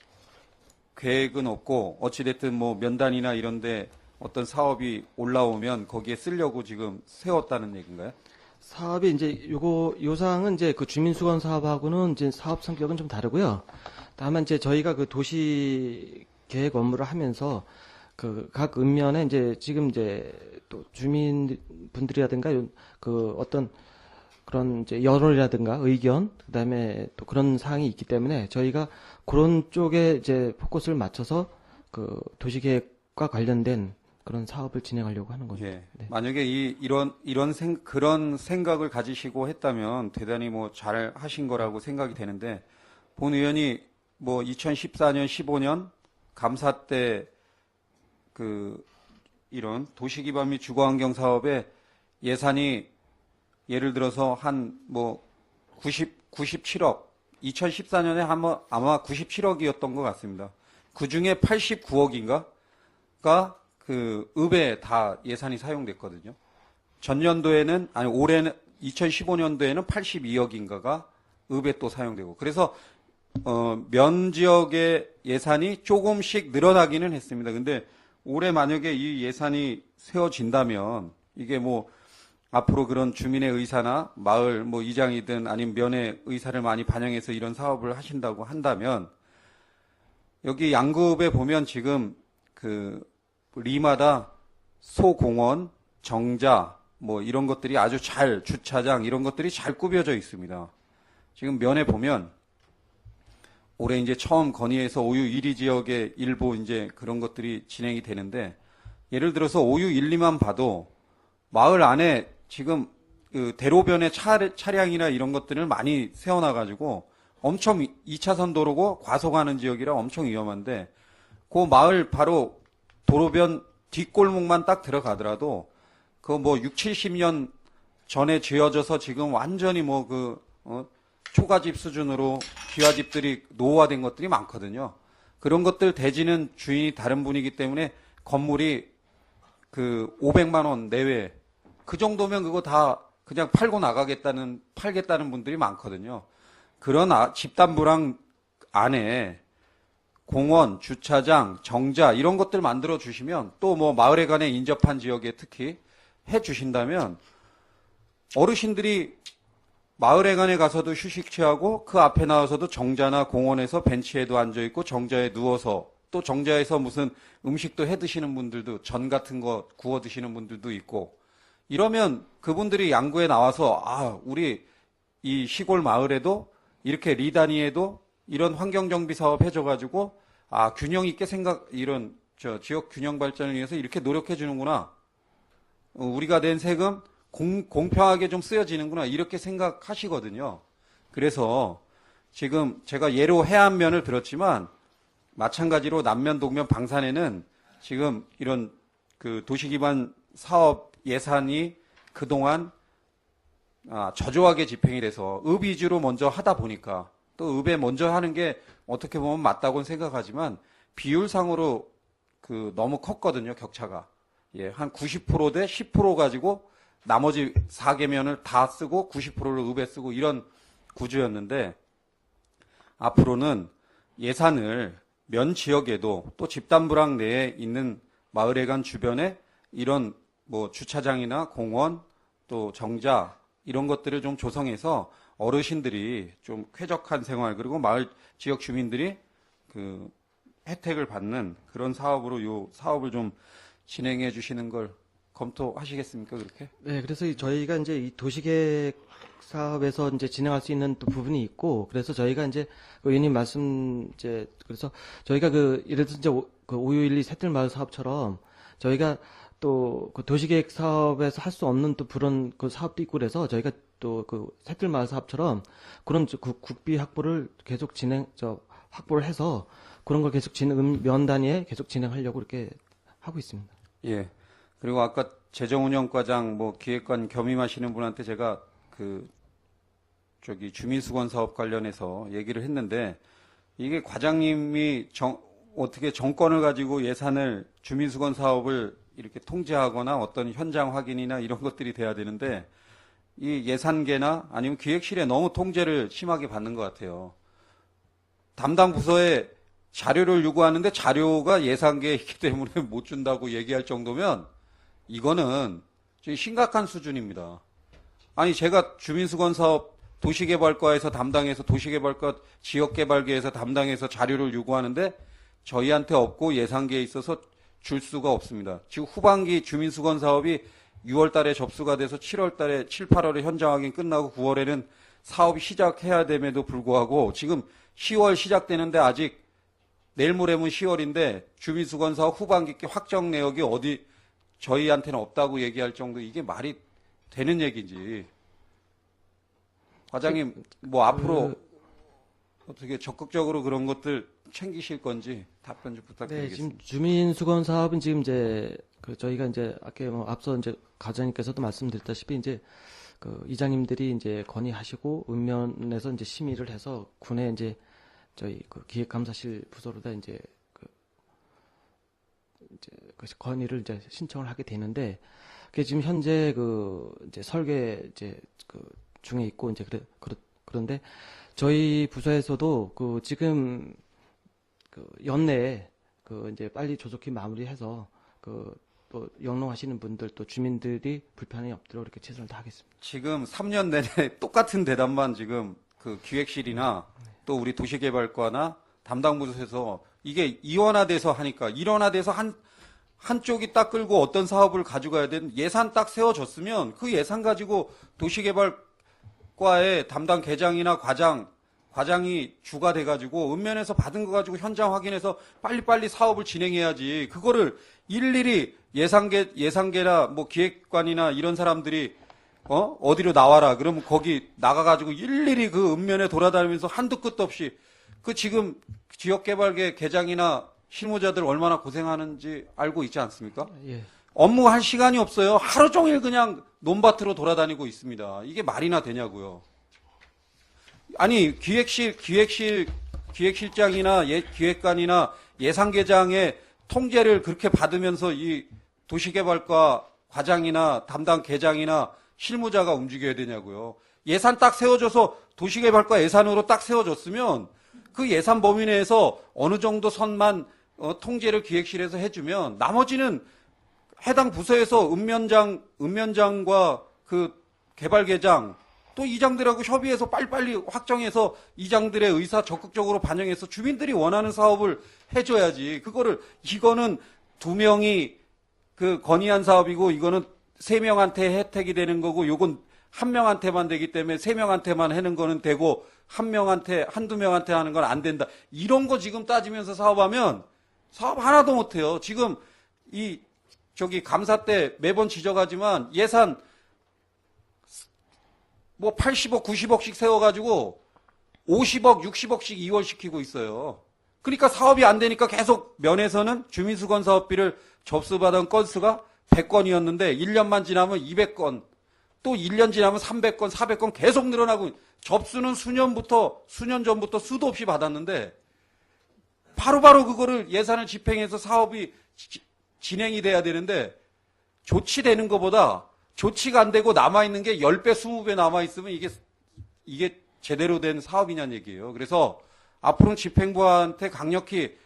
계획은 없고 어찌됐든 뭐 면 단위나 이런데 어떤 사업이 올라오면 거기에 쓰려고 지금 세웠다는 얘기인가요? 사업이 이제 요 사항은 이제 그 주민수건 사업하고는 이제 사업 성격은 좀 다르고요. 다만 이제 저희가 그 도시 계획 업무를 하면서 그 각 읍면에 이제 지금 이제 또 주민분들이라든가 그 어떤 그런 이제 여론이라든가 의견 그다음에 또 그런 사항이 있기 때문에 저희가 그런 쪽에 이제 포커스를 맞춰서 그 도시계획과 관련된 그런 사업을 진행하려고 하는 거죠. 예. 네. 만약에 그런 생각을 가지시고 했다면 대단히 뭐 잘 하신 거라고 생각이 되는데 본 의원이 뭐 2014년, 15년 감사 때 그 이런 도시기반 및 주거환경 사업에 예산이 예를 들어서 한 뭐 97억 2014년에 아마 97억이었던 것 같습니다. 그 중에 89억인가가 그 읍에 다 예산이 사용됐거든요. 전년도에는 아니 올해는 2015년도에는 82억인가가 읍에 또 사용되고 그래서 면 지역의 예산이 조금씩 늘어나기는 했습니다. 근데 올해 만약에 이 예산이 세워진다면 이게 뭐 앞으로 그런 주민의 의사나 마을 뭐 이장이든 아니면 면의 의사를 많이 반영해서 이런 사업을 하신다고 한다면 여기 양구읍에 보면 지금 그 리마다 소공원, 정자 뭐 이런 것들이 아주 잘 주차장 이런 것들이 잘 꾸며져 있습니다. 지금 면에 보면 올해 이제 처음 건의해서 오유 1위 지역의 일부 이제 그런 것들이 진행이 되는데 예를 들어서 오유 1, 2만 봐도 마을 안에 지금 그 대로변에 차량이나 이런 것들을 많이 세워놔가지고 엄청 2차선 도로고 과속하는 지역이라 엄청 위험한데 그 마을 바로 도로변 뒷골목만 딱 들어가더라도 그 뭐 6, 70년 전에 지어져서 지금 완전히 뭐 초가집 수준으로 기와집들이 노후화된 것들이 많거든요. 그런 것들 대지는 주인이 다른 분이기 때문에 건물이 그 500만 원 내외 그 정도면 그거 다 그냥 팔겠다는 분들이 많거든요. 그런 집단부랑 안에 공원, 주차장, 정자 이런 것들 만들어 주시면 또 뭐 마을에 관해 인접한 지역에 특히 해 주신다면 어르신들이 마을회관에 가서도 휴식 취하고 그 앞에 나와서도 정자나 공원에서 벤치에도 앉아있고 정자에 누워서 또 정자에서 무슨 음식도 해 드시는 분들도 전 같은 거 구워 드시는 분들도 있고 이러면 그분들이 양구에 나와서 우리 이 시골 마을에도 이렇게 리단위에도 이런 환경정비 사업 해줘가지고 균형 있게 이런 지역 균형 발전을 위해서 이렇게 노력해 주는구나. 우리가 낸 세금 공평하게 좀 쓰여지는구나 이렇게 생각하시거든요. 그래서 지금 제가 예로 해안면을 들었지만 마찬가지로 남면, 동면, 방산에는 지금 이런 그 도시기반 사업 예산이 그동안 저조하게 집행이 돼서 읍 위주로 먼저 하다 보니까 또 읍에 먼저 하는 게 어떻게 보면 맞다고는 생각하지만 비율상으로 너무 컸거든요, 격차가. 한 90% 대 10% 가지고 나머지 4개면을 다 쓰고 90%를 읍에 쓰고 이런 구조였는데 앞으로는 예산을 면 지역에도 또 집단부랑 내에 있는 마을회관 주변에 이런 뭐 주차장이나 공원 또 정자 이런 것들을 좀 조성해서 어르신들이 좀 쾌적한 생활 그리고 마을 지역 주민들이 그 혜택을 받는 그런 사업으로 요 사업을 좀 진행해 주시는 걸 검토하시겠습니까, 그렇게? 네, 그래서 저희가 이제 이 도시계획 사업에서 이제 진행할 수 있는 또 부분이 있고, 그래서 저희가 이제 의원님 말씀 그래서 저희가 예를 들어서 이제 5612 새틀마을 사업처럼 저희가 또 그 도시계획 사업에서 할 수 없는 또 그런 그 사업도 있고 그래서 저희가 또 그 새틀마을 사업처럼 그런 국비 확보를 계속 확보를 해서 그런 걸 계속 면 단위에 계속 진행하려고 이렇게 하고 있습니다. 예. 그리고 아까 재정운영과장 기획관 겸임하시는 분한테 제가 주민수건 사업 관련해서 얘기를 했는데 이게 과장님이 어떻게 정권을 가지고 예산을 주민수건 사업을 이렇게 통제하거나 어떤 현장 확인이나 이런 것들이 돼야 되는데 이 예산계나 아니면 기획실에 너무 통제를 심하게 받는 것 같아요. 담당 부서에 자료를 요구하는데 자료가 예산계에 있기 때문에 못 준다고 얘기할 정도면 이거는 심각한 수준입니다. 아니 제가 주민수건 사업 도시개발과에서 담당해서 도시개발과 지역개발계에서 담당해서 자료를 요구하는데 저희한테 없고 예산계에 있어서 줄 수가 없습니다. 지금 후반기 주민수건 사업이 6월 달에 접수가 돼서 7월 달에 7, 8월에 현장 확인 끝나고 9월에는 사업이 시작해야 됨에도 불구하고 지금 10월 시작되는데 아직 내일 모레면 10월인데 주민수건 사업 후반기 확정 내역이 어디 저희한테는 없다고 얘기할 정도 이게 말이 되는 얘기인지. 과장님 앞으로 어떻게 적극적으로 그런 것들 챙기실 건지 답변 좀 부탁드리겠습니다. 네, 지금 주민수건 사업은 지금 저희가 아까 앞서 과장님께서도 말씀드렸다시피 이장님들이 건의하시고 읍면에서 심의를 해서 군에 저희 기획감사실 부서로다 건의를 신청을 하게 되는데 그게 지금 현재 설계 중에 있고 그런데 저희 부서에서도 지금 연내에 빨리 조속히 마무리해서 또 영농하시는 분들 또 주민들이 불편이 없도록 이렇게 최선을 다하겠습니다. 지금 3년 내내 똑같은 대답만 지금 기획실이나 또 우리 도시개발과나 담당 부서에서 이게 이원화돼서 하니까 일원화돼서 한쪽이 딱 끌고 어떤 사업을 가져가야 되는 예산 딱 세워졌으면 그 예산 가지고 도시개발과의 담당 계장이나 과장이 주가 돼가지고 읍면에서 받은 거 가지고 현장 확인해서 빨리빨리 사업을 진행해야지. 그거를 일일이 예산계나 기획관이나 이런 사람들이 어디로 나와라. 그러면 거기 나가가지고 일일이 읍면에 돌아다니면서 한두 끝도 없이 지금 지역개발계 계장이나 실무자들 얼마나 고생하는지 알고 있지 않습니까? 예. 업무할 시간이 없어요. 하루 종일 그냥 논밭으로 돌아다니고 있습니다. 이게 말이나 되냐고요. 아니, 기획실장이나 기획관이나 예산계장의 통제를 그렇게 받으면서 이 도시개발과 과장이나 담당 계장이나 실무자가 움직여야 되냐고요. 예산 딱 세워줘서 도시개발과 예산으로 딱 세워줬으면 그 예산 범위 내에서 어느 정도 선만 통제를 기획실에서 해주면 나머지는 해당 부서에서 읍면장과 그 개발계장 또 이장들하고 협의해서 빨리빨리 확정해서 이장들의 의사 적극적으로 반영해서 주민들이 원하는 사업을 해줘야지. 이거는 2명이 그 건의한 사업이고 이거는 3명한테 혜택이 되는 거고 요건 1명한테만 되기 때문에 3명한테만 하는 거는 되고 한두 명한테 하는 건 안 된다. 이런 거 지금 따지면서 사업하면 사업 하나도 못 해요. 지금 감사 때 매번 지적하지만 예산 80억, 90억씩 세워가지고 50억, 60억씩 이월시키고 있어요. 그러니까 사업이 안 되니까 계속 면에서는 주민수건 사업비를 접수받은 건수가 100건이었는데 1년만 지나면 200건, 또 1년 지나면 300건, 400건 계속 늘어나고 접수는 수년 전부터 수도 없이 받았는데 바로바로 그거를 예산을 집행해서 사업이 진행이 돼야 되는데 조치되는 것보다 조치가 안 되고 남아있는 게 10배, 20배 남아있으면 이게 제대로 된 사업이냐는 얘기예요. 그래서 앞으로는 집행부한테 강력히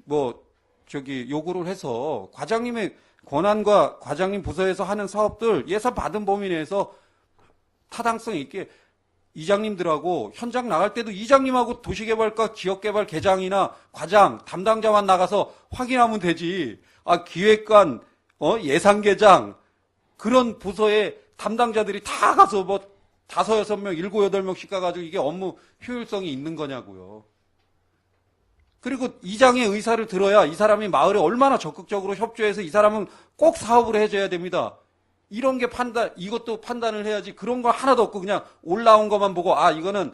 요구를 해서 과장님의 권한과 과장님 부서에서 하는 사업들 예산 받은 범위 내에서 타당성 있게 이장님들하고 현장 나갈 때도 이장님하고 도시개발과 지역개발 계장이나 과장, 담당자만 나가서 확인하면 되지. 기획관, 예산계장, 그런 부서의 담당자들이 다 가서 5, 6명, 7, 8명씩 가가지고 이게 업무 효율성이 있는 거냐고요. 그리고 이장의 의사를 들어야 이 사람이 마을에 얼마나 적극적으로 협조해서 이 사람은 꼭 사업을 해줘야 됩니다. 이런 게 이것도 판단을 해야지. 그런 거 하나도 없고 그냥 올라온 것만 보고 이거는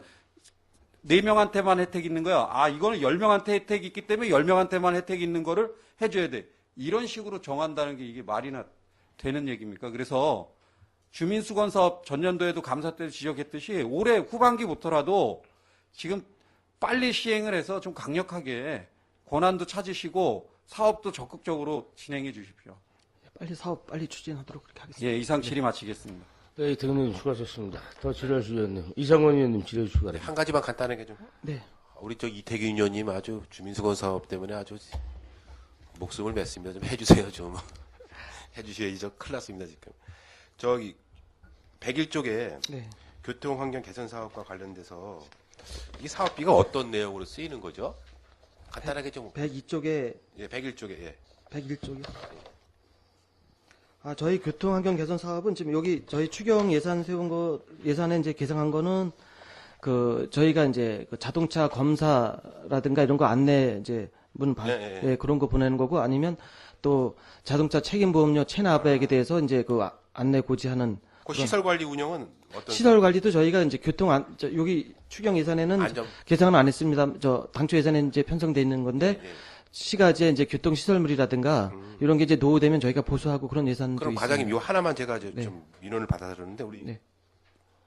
4명한테만 혜택이 있는 거야. 이거는 10명한테 혜택이 있기 때문에 10명한테만 혜택이 있는 거를 해줘야 돼. 이런 식으로 정한다는 게 이게 말이나 되는 얘기입니까? 그래서 주민수건 사업 전년도에도 감사 때도 지적했듯이 올해 후반기부터라도 지금 빨리 시행을 해서 좀 강력하게 권한도 찾으시고 사업도 적극적으로 진행해 주십시오. 사업 빨리 추진하도록 그렇게 하겠습니다. 예, 이상 질의 마치겠습니다. 네, 대표님 수고하셨습니다. 더 질의하실 위원님. 이상원 의원님 질의해 주시기 바랍니다. 한 가지만 간단하게 좀. 네. 우리 이태균 의원님 아주 주민수건 사업 때문에 아주 목숨을 맸습니다. 좀 해주세요, 좀. 해주셔야지. 큰일 났습니다, 지금. 100일 쪽에 네. 교통환경 개선 사업과 관련돼서 이 사업비가 어떤 내용으로 쓰이는 거죠? 간단하게 좀. 102쪽에. 예, 100일 쪽에, 예. 101쪽에. 저희 교통환경 개선 사업은 지금 여기 저희 추경 예산 세운 예산에 이제 계상한 거는 저희가 이제 자동차 검사라든가 이런 거 안내 이제 예, 그런 거 보내는 거고 아니면 또 자동차 책임보험료 체납액에 대해서 이제 안내 고지하는. 시설 관리 운영은 어떤? 시설 관리도 저희가 이제 여기 추경 예산에는 계상은 안 했습니다. 당초 예산에 이제 편성돼 있는 건데. 네. 시가지에 이제 교통시설물이라든가 이런 게 이제 노후되면 저희가 보수하고 그런 예산도 그럼 있습니다. 과장님 요 하나만 제가 좀 네. 민원을 받아들었는데 우리 네.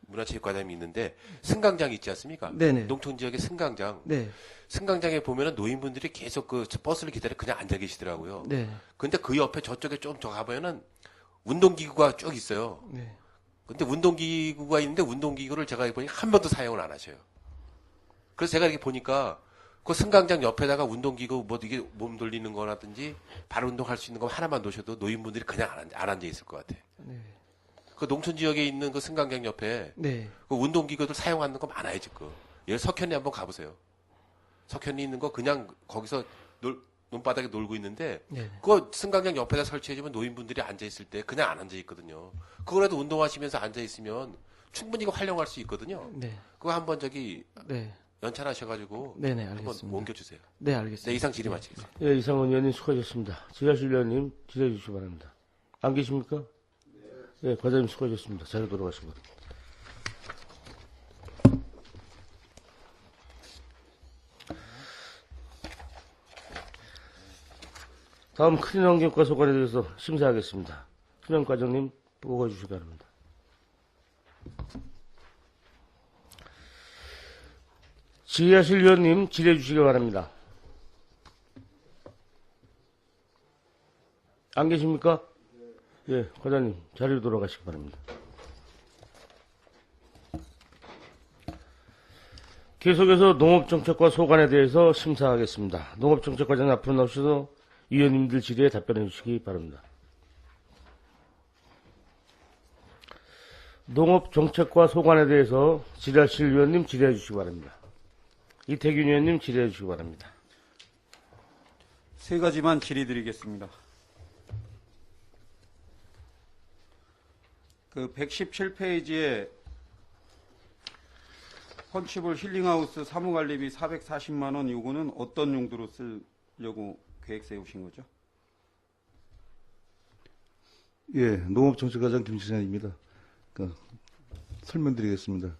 문화체육과장님이 있는데 승강장 있지 않습니까? 네네. 농촌 지역의 승강장. 네. 승강장에 보면은 노인분들이 계속 버스를 기다려 그냥 앉아 계시더라고요. 네. 근데 그 옆에 저쪽에 좀 더 가보면은 운동기구가 쭉 있어요. 네. 근데 운동기구가 있는데 운동기구를 제가 보니까 한 번도 사용을 안 하셔요. 그래서 제가 이렇게 보니까 그 승강장 옆에다가 운동기구 이게 몸 돌리는 거라든지 발 운동할 수 있는 거 하나만 놓으셔도 노인분들이 그냥 안 앉아 있을 것 같아. 네. 그 농촌 지역에 있는 그 승강장 옆에 네. 그 운동기구들 사용하는 거 많아요 지금. 여기 석현리 한번 가보세요. 석현리 있는 거 그냥 거기서 논바닥에 놀고 있는데 네. 그 승강장 옆에다 설치해주면 노인분들이 앉아 있을 때 그냥 안 앉아 있거든요. 그거라도 운동하시면서 앉아 있으면 충분히 활용할 수 있거든요. 네. 그거 한번 네. 연찬하셔가지고 네네, 한번 알겠습니다. 옮겨주세요. 네, 알겠습니다. 네, 이상 질의 마치겠습니다. 예, 이상원 의원님 수고하셨습니다. 지하실 의원님 질의해 주시기 바랍니다. 안 계십니까? 네, 과장님 수고하셨습니다. 자료 돌아가시기 바랍니다. 다음 큰인환경과 소관에 대해서 심사하겠습니다. 수명과장님 보고해 주시기 바랍니다. 질의하실 위원님 질의해 주시기 바랍니다. 안 계십니까? 예, 과장님 자리로 돌아가시기 바랍니다. 계속해서 농업정책과 소관에 대해서 심사하겠습니다. 농업정책과장 앞으로 나오셔서 위원님들 질의에 답변해 주시기 바랍니다. 농업정책과 소관에 대해서 질의하실 위원님 질의해 주시기 바랍니다. 이태균 위원님 질의해 주시기 바랍니다. 세 가지만 질의드리겠습니다. 그 117페이지에 펀치볼 힐링하우스 사무관리비 440만 원 이거는 어떤 용도로 쓰려고 계획 세우신 거죠? 예, 농업정책과장 김치찬입니다. 설명드리겠습니다.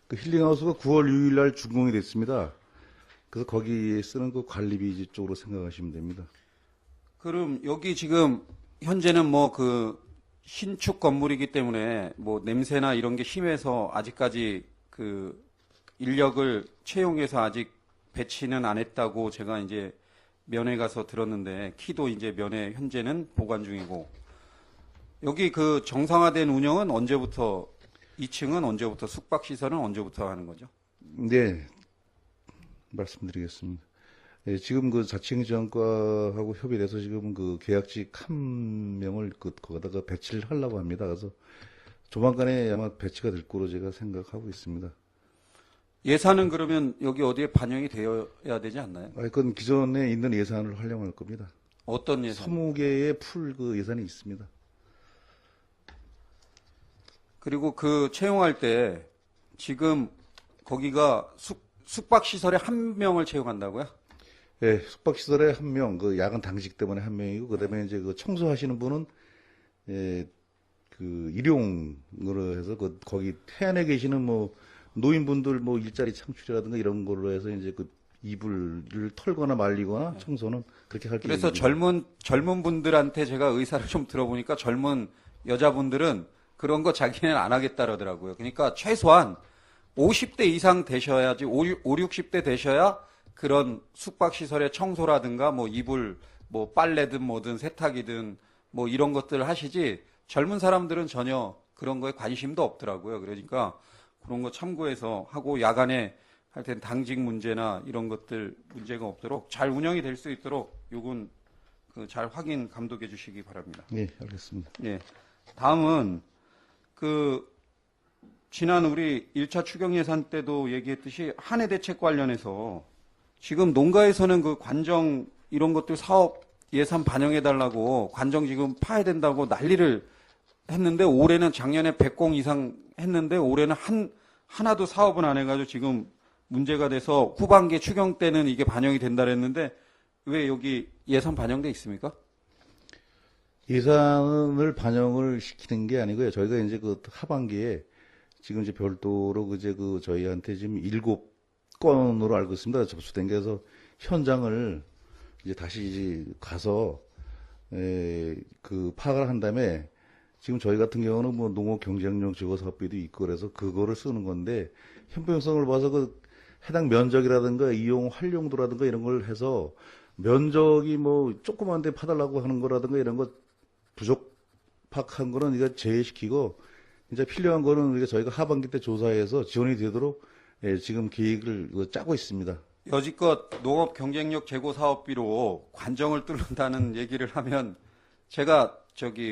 그 힐링하우스가 9월 6일 날 준공이 됐습니다. 그래서 거기에 쓰는 그 관리비 쪽으로 생각하시면 됩니다. 그럼 여기 지금 현재는 뭐 그 신축 건물이기 때문에 뭐 냄새나 이런 게 심해서 아직까지 그 인력을 채용해서 아직 배치는 안 했다고 제가 이제 면회 가서 들었는데 키도 이제 면회 현재는 보관 중이고 여기 그 정상화된 운영은 언제부터 2층은 언제부터 숙박시설은 언제부터 하는 거죠? 네, 말씀드리겠습니다. 예, 지금 그 자치행정과하고 협의를 해서 지금 그 계약직 한 명을 거기다가 배치를 하려고 합니다. 그래서 조만간에 아마 배치가 될 거로 제가 생각하고 있습니다. 예산은 그러면 여기 어디에 반영이 되어야 되지 않나요? 그건 기존에 있는 예산을 활용할 겁니다. 어떤 예산? 20개의 풀 그 예산이 있습니다. 그리고 그 채용할 때 지금 거기가 숙박시설에 한 명을 채용한다고요? 예, 숙박시설에 한 명, 그 야간 당직 때문에 한 명이고, 그 다음에 이제 그 청소하시는 분은, 예, 그 일용으로 해서 거기 해안에 계시는 뭐 노인분들 뭐 일자리 창출이라든가 이런 걸로 해서 이제 그 이불을 털거나 말리거나 청소는 그렇게 할 그래서 계획입니다. 젊은 분들한테 제가 의사를 좀 들어보니까 젊은 여자분들은 그런 거 자기는 안 하겠다 그러더라고요. 그러니까 최소한 50대 이상 되셔야지, 60대 되셔야 그런 숙박시설의 청소라든가 뭐 이불, 뭐 빨래든 뭐든 세탁이든 뭐 이런 것들을 하시지 젊은 사람들은 전혀 그런 거에 관심도 없더라고요. 그러니까 그런 거 참고해서 하고 야간에 할 땐 당직 문제나 이런 것들 문제가 없도록 잘 운영이 될 수 있도록 요건 그 잘 확인 감독해 주시기 바랍니다. 네, 알겠습니다. 예. 다음은 그 지난 우리 1차 추경 예산 때도 얘기했듯이 한 해 대책 관련해서 지금 농가에서는 그 관정 이런 것들 사업 예산 반영해 달라고 관정 지금 파야 된다고 난리를 했는데 올해는 작년에 100공 이상 했는데 올해는 하나도 사업은 안 해가지고 지금 문제가 돼서 후반기 추경 때는 이게 반영이 된다 그랬는데 왜 여기 예산 반영돼 있습니까? 예산을 반영을 시키는 게 아니고요. 저희가 이제 그 하반기에 지금 이제 별도로 이제 그 저희한테 지금 7건으로 알고 있습니다. 접수된 게. 그래서 현장을 이제 다시 이제 가서 그 파악을 한 다음에 지금 저희 같은 경우는 뭐 농업 경쟁력 제고 사업비도 있고 그래서 그거를 쓰는 건데 형평성을 봐서 그 해당 면적이라든가 이용 활용도라든가 이런 걸 해서 면적이 뭐 조그만데 파달라고 하는 거라든가 이런 거 부족한 거는 이거 제외시키고 이제 필요한 거는 우리가 저희가 하반기 때 조사해서 지원이 되도록 지금 계획을 짜고 있습니다. 여지껏 농업 경쟁력 제고 사업비로 관정을 뚫는다는 얘기를 하면 제가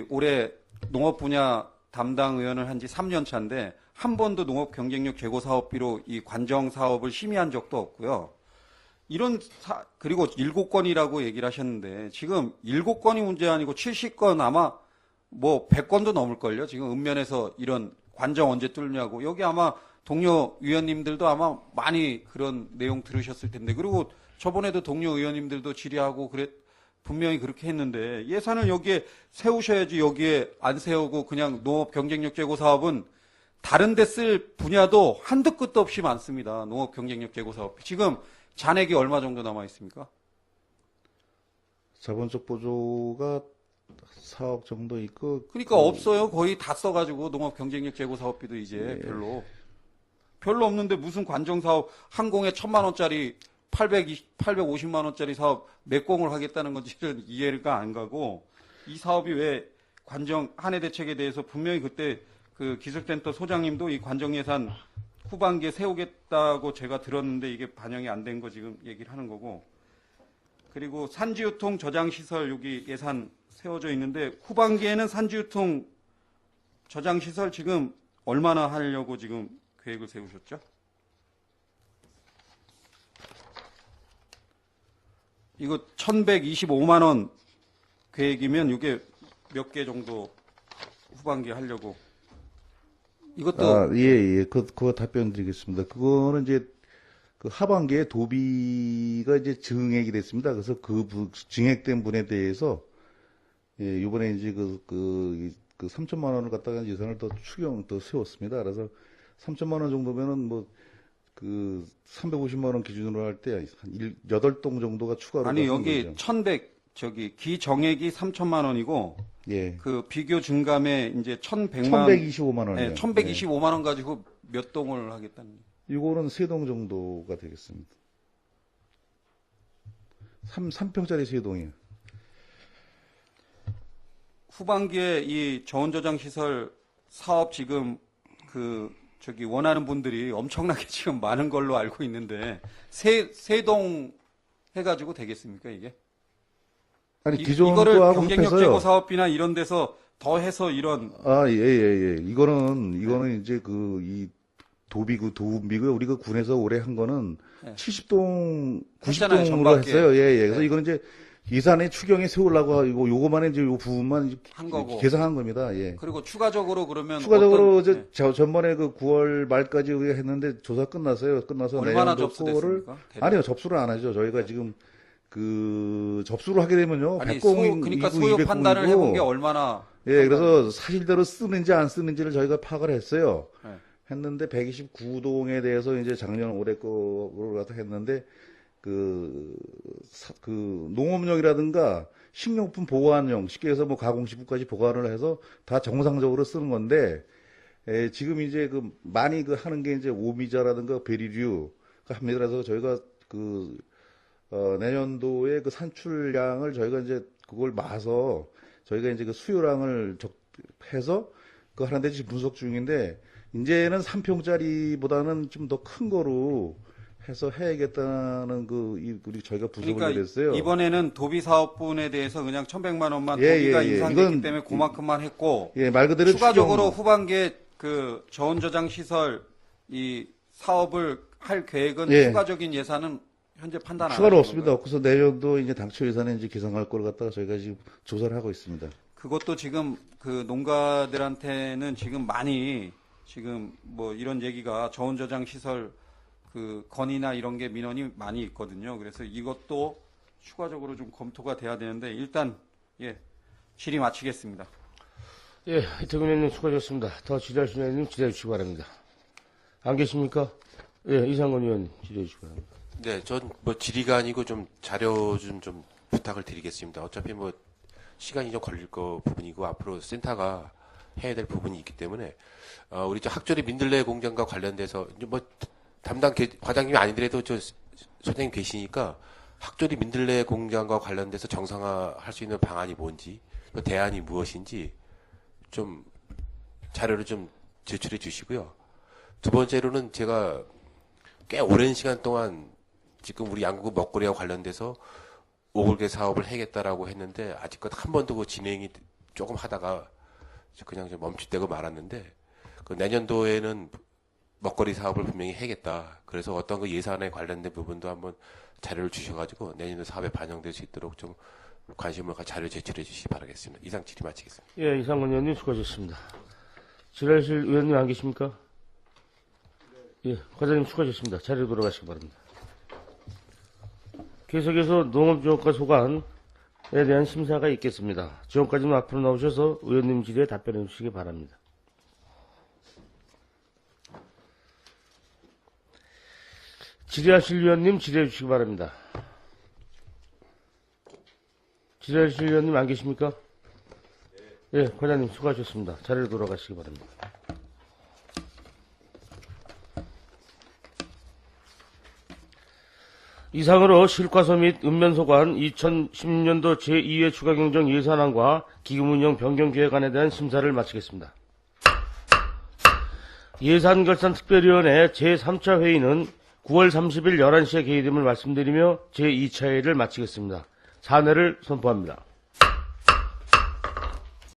올해 농업 분야 담당 의원을 한 지 3년 차인데 한 번도 농업 경쟁력 제고 사업비로 이 관정 사업을 심의한 적도 없고요. 그리고 7건이라고 얘기를 하셨는데 지금 7건이 문제 아니고 70건 아마 뭐 100건도 넘을걸요. 지금 읍면에서 이런 관정 언제 뚫냐고. 여기 아마 동료 위원님들도 아마 많이 그런 내용 들으셨을 텐데 그리고 저번에도 동료 의원님들도 질의하고 분명히 그렇게 했는데 예산을 여기에 세우셔야지 여기에 안 세우고 그냥 농업 경쟁력 제고 사업은 다른 데 쓸 분야도 한도 끝도 없이 많습니다. 농업 경쟁력 제고 사업. 지금 잔액이 얼마 정도 남아 있습니까? 자본적 보조가 4억 정도 있고. 그러니까 없어요. 거의 다 써가지고 농업 경쟁력 제고 사업비도 이제 별로 없는데 무슨 관정 사업 항공에 1,000만 원짜리 850만 원짜리 사업 매공을 하겠다는 건지는 이해가 안 가고 이 사업이 왜 관정 한해 대책에 대해서 분명히 그때 그 기술센터 소장님도 이 관정 예산 후반기에 세우겠다고 제가 들었는데 이게 반영이 안 된 거 지금 얘기를 하는 거고 그리고 산지유통 저장시설 여기 예산 세워져 있는데 후반기에는 산지유통 저장시설 지금 얼마나 하려고 지금 계획을 세우셨죠? 이거 1,125만 원 계획이면 이게 몇 개 정도 후반기에 하려고 이것도 예. 그거 답변 드리겠습니다. 그거는 이제 그 하반기에 도비가 이제 증액이 됐습니다. 그래서 증액된 분에 대해서 예, 이번에 이제 그 3천만 원을 갖다가 예산을 더 세웠습니다. 그래서 3천만 원 정도면은 뭐 그 350만 원 기준으로 할 때 한 8동 정도가 추가로 아니 나선 여기 거죠. 1,100 기정액이 3천만 원이고 예. 그 비교 증감에 이제 1,100만 1,125만 원이요. 네, 1,125만 원 가지고 몇 동을 하겠다는 이거는 3동 정도가 되겠습니다. 3평짜리 3동이요. 후반기에 이 저온저장 시설 사업 지금 원하는 분들이 엄청나게 지금 많은 걸로 알고 있는데 세 동 해가지고 되겠습니까 이게? 아니 기존 이거를 거하고 경쟁력 합해서요. 제고 사업비나 이런 데서 더 해서 이런 예. 이거는 이제 이 도비고요. 우리가 군에서 올해 한 거는 네. 70동, 했잖아요, 90동으로 전밖에. 했어요. 예. 그래서 네. 이거는 이제 예산에 추경에 세우려고 하고 요거만 이제 요 부분만 이제 한 거고. 계산한 겁니다. 예. 그리고 추가적으로 그러면 추가적으로 어떤- 이제 전번에 그 9월 말까지 우리가 했는데 조사 끝났어요. 끝나서 얼마나 내년도 접수됐습니까? 거를 대략? 아니요, 접수를 안 하죠. 저희가 지금 접수를 하게 되면요. 아니 100공, 그러니까 200공, 소요 200공 판단을 이고 해본 게 얼마나 예, 그래서 사실대로 쓰는지 안 쓰는지를 저희가 파악을 했어요. 네. 했는데 129동에 대해서 이제 작년 올해 거를 갖다 했는데 그 농업용이라든가 식료품 보관용, 쉽게 해서 뭐 가공식품까지 보관을 해서 다 정상적으로 쓰는 건데 지금 이제 많이 하는 게 이제 오미자라든가 베리류가 합니다. 그래서 저희가 내년도에 그 산출량을 저희가 이제 그걸 마서 저희가 이제 그 수요량을 해서 그거 하는데 지금 분석 중인데 이제는 3평짜리보다는 좀 더 큰 거로 해서 해야겠다는 우리 저희가 부족을 그러니까 내렸어요. 이번에는 도비 사업분에 대해서 그냥 1,100만 원만 예, 도비가 예, 예. 인상됐기 이건- 때문에 그만큼만 했고 예, 말 그대로 추가적으로 추경. 후반기에 그 저온저장 시설 이 사업을 할 계획은 예. 추가적인 예산은 현재 판단 안 추가로 하는 없습니다. 건가요? 그래서 내년도 이제 당초 예산에 이제 계산할 걸 갖다가 저희가 지금 조사를 하고 있습니다. 그것도 지금 그 농가들한테는 지금 많이 지금 뭐 이런 얘기가 저온저장 시설 그 건의나 이런 게 민원이 많이 있거든요. 그래서 이것도 추가적으로 좀 검토가 돼야 되는데 일단 질의 마치겠습니다. 예, 이태근 의원님 수고하셨습니다. 더 질의하실 의원님 질의해 주시기 바랍니다. 안 계십니까? 예, 이상건 의원 질의해 주시기 바랍니다. 네, 전 뭐 질의가 아니고 좀 자료 좀 부탁을 드리겠습니다. 어차피 뭐 시간이 좀 걸릴 부분이고 앞으로 센터가 해야 될 부분이 있기 때문에 우리 저 학조리 민들레 공장과 관련돼서 이제 뭐 담당 과장님이 아니더라도 저 선생님 계시니까 학조리 민들레 공장과 관련돼서 정상화할 수 있는 방안이 뭔지 또 대안이 무엇인지 좀 자료를 좀 제출해 주시고요. 두 번째로는 제가 꽤 오랜 시간 동안 지금 우리 양구 먹거리와 관련돼서 오골계 사업을 하겠다라고 했는데 아직껏 한 번도 그 진행이 조금 하다가 그냥 좀 멈칫대고 말았는데 그 내년도에는 먹거리 사업을 분명히 하겠다. 그래서 어떤 그 예산에 관련된 부분도 한번 자료를 주셔가지고 내년도 사업에 반영될 수 있도록 좀 관심을 갖고 자료 제출해 주시기 바라겠습니다. 이상 질의 마치겠습니다. 예, 이상건 의원님 수고하셨습니다. 질의하실 의원님 안 계십니까? 예, 과장님 수고하셨습니다. 자리로 돌아가시기 바랍니다. 계속해서 농업지원과 소관에 대한 심사가 있겠습니다. 지원과장님 앞으로 나오셔서 의원님 질의에 답변해 주시기 바랍니다. 질의하실 의원님 질의해 주시기 바랍니다. 지라실 의원님 안 계십니까? 예, 과장님 수고하셨습니다. 자리로 돌아가시기 바랍니다. 이상으로 실과서 및 읍면소관 2016년도 제2회 추가경정 예산안과 기금운영 변경계획안에 대한 심사를 마치겠습니다. 예산결산특별위원회 제3차 회의는 9월 30일 11시에 개의됨을 말씀드리며 제2차 회의를 마치겠습니다. 사내를 선포합니다.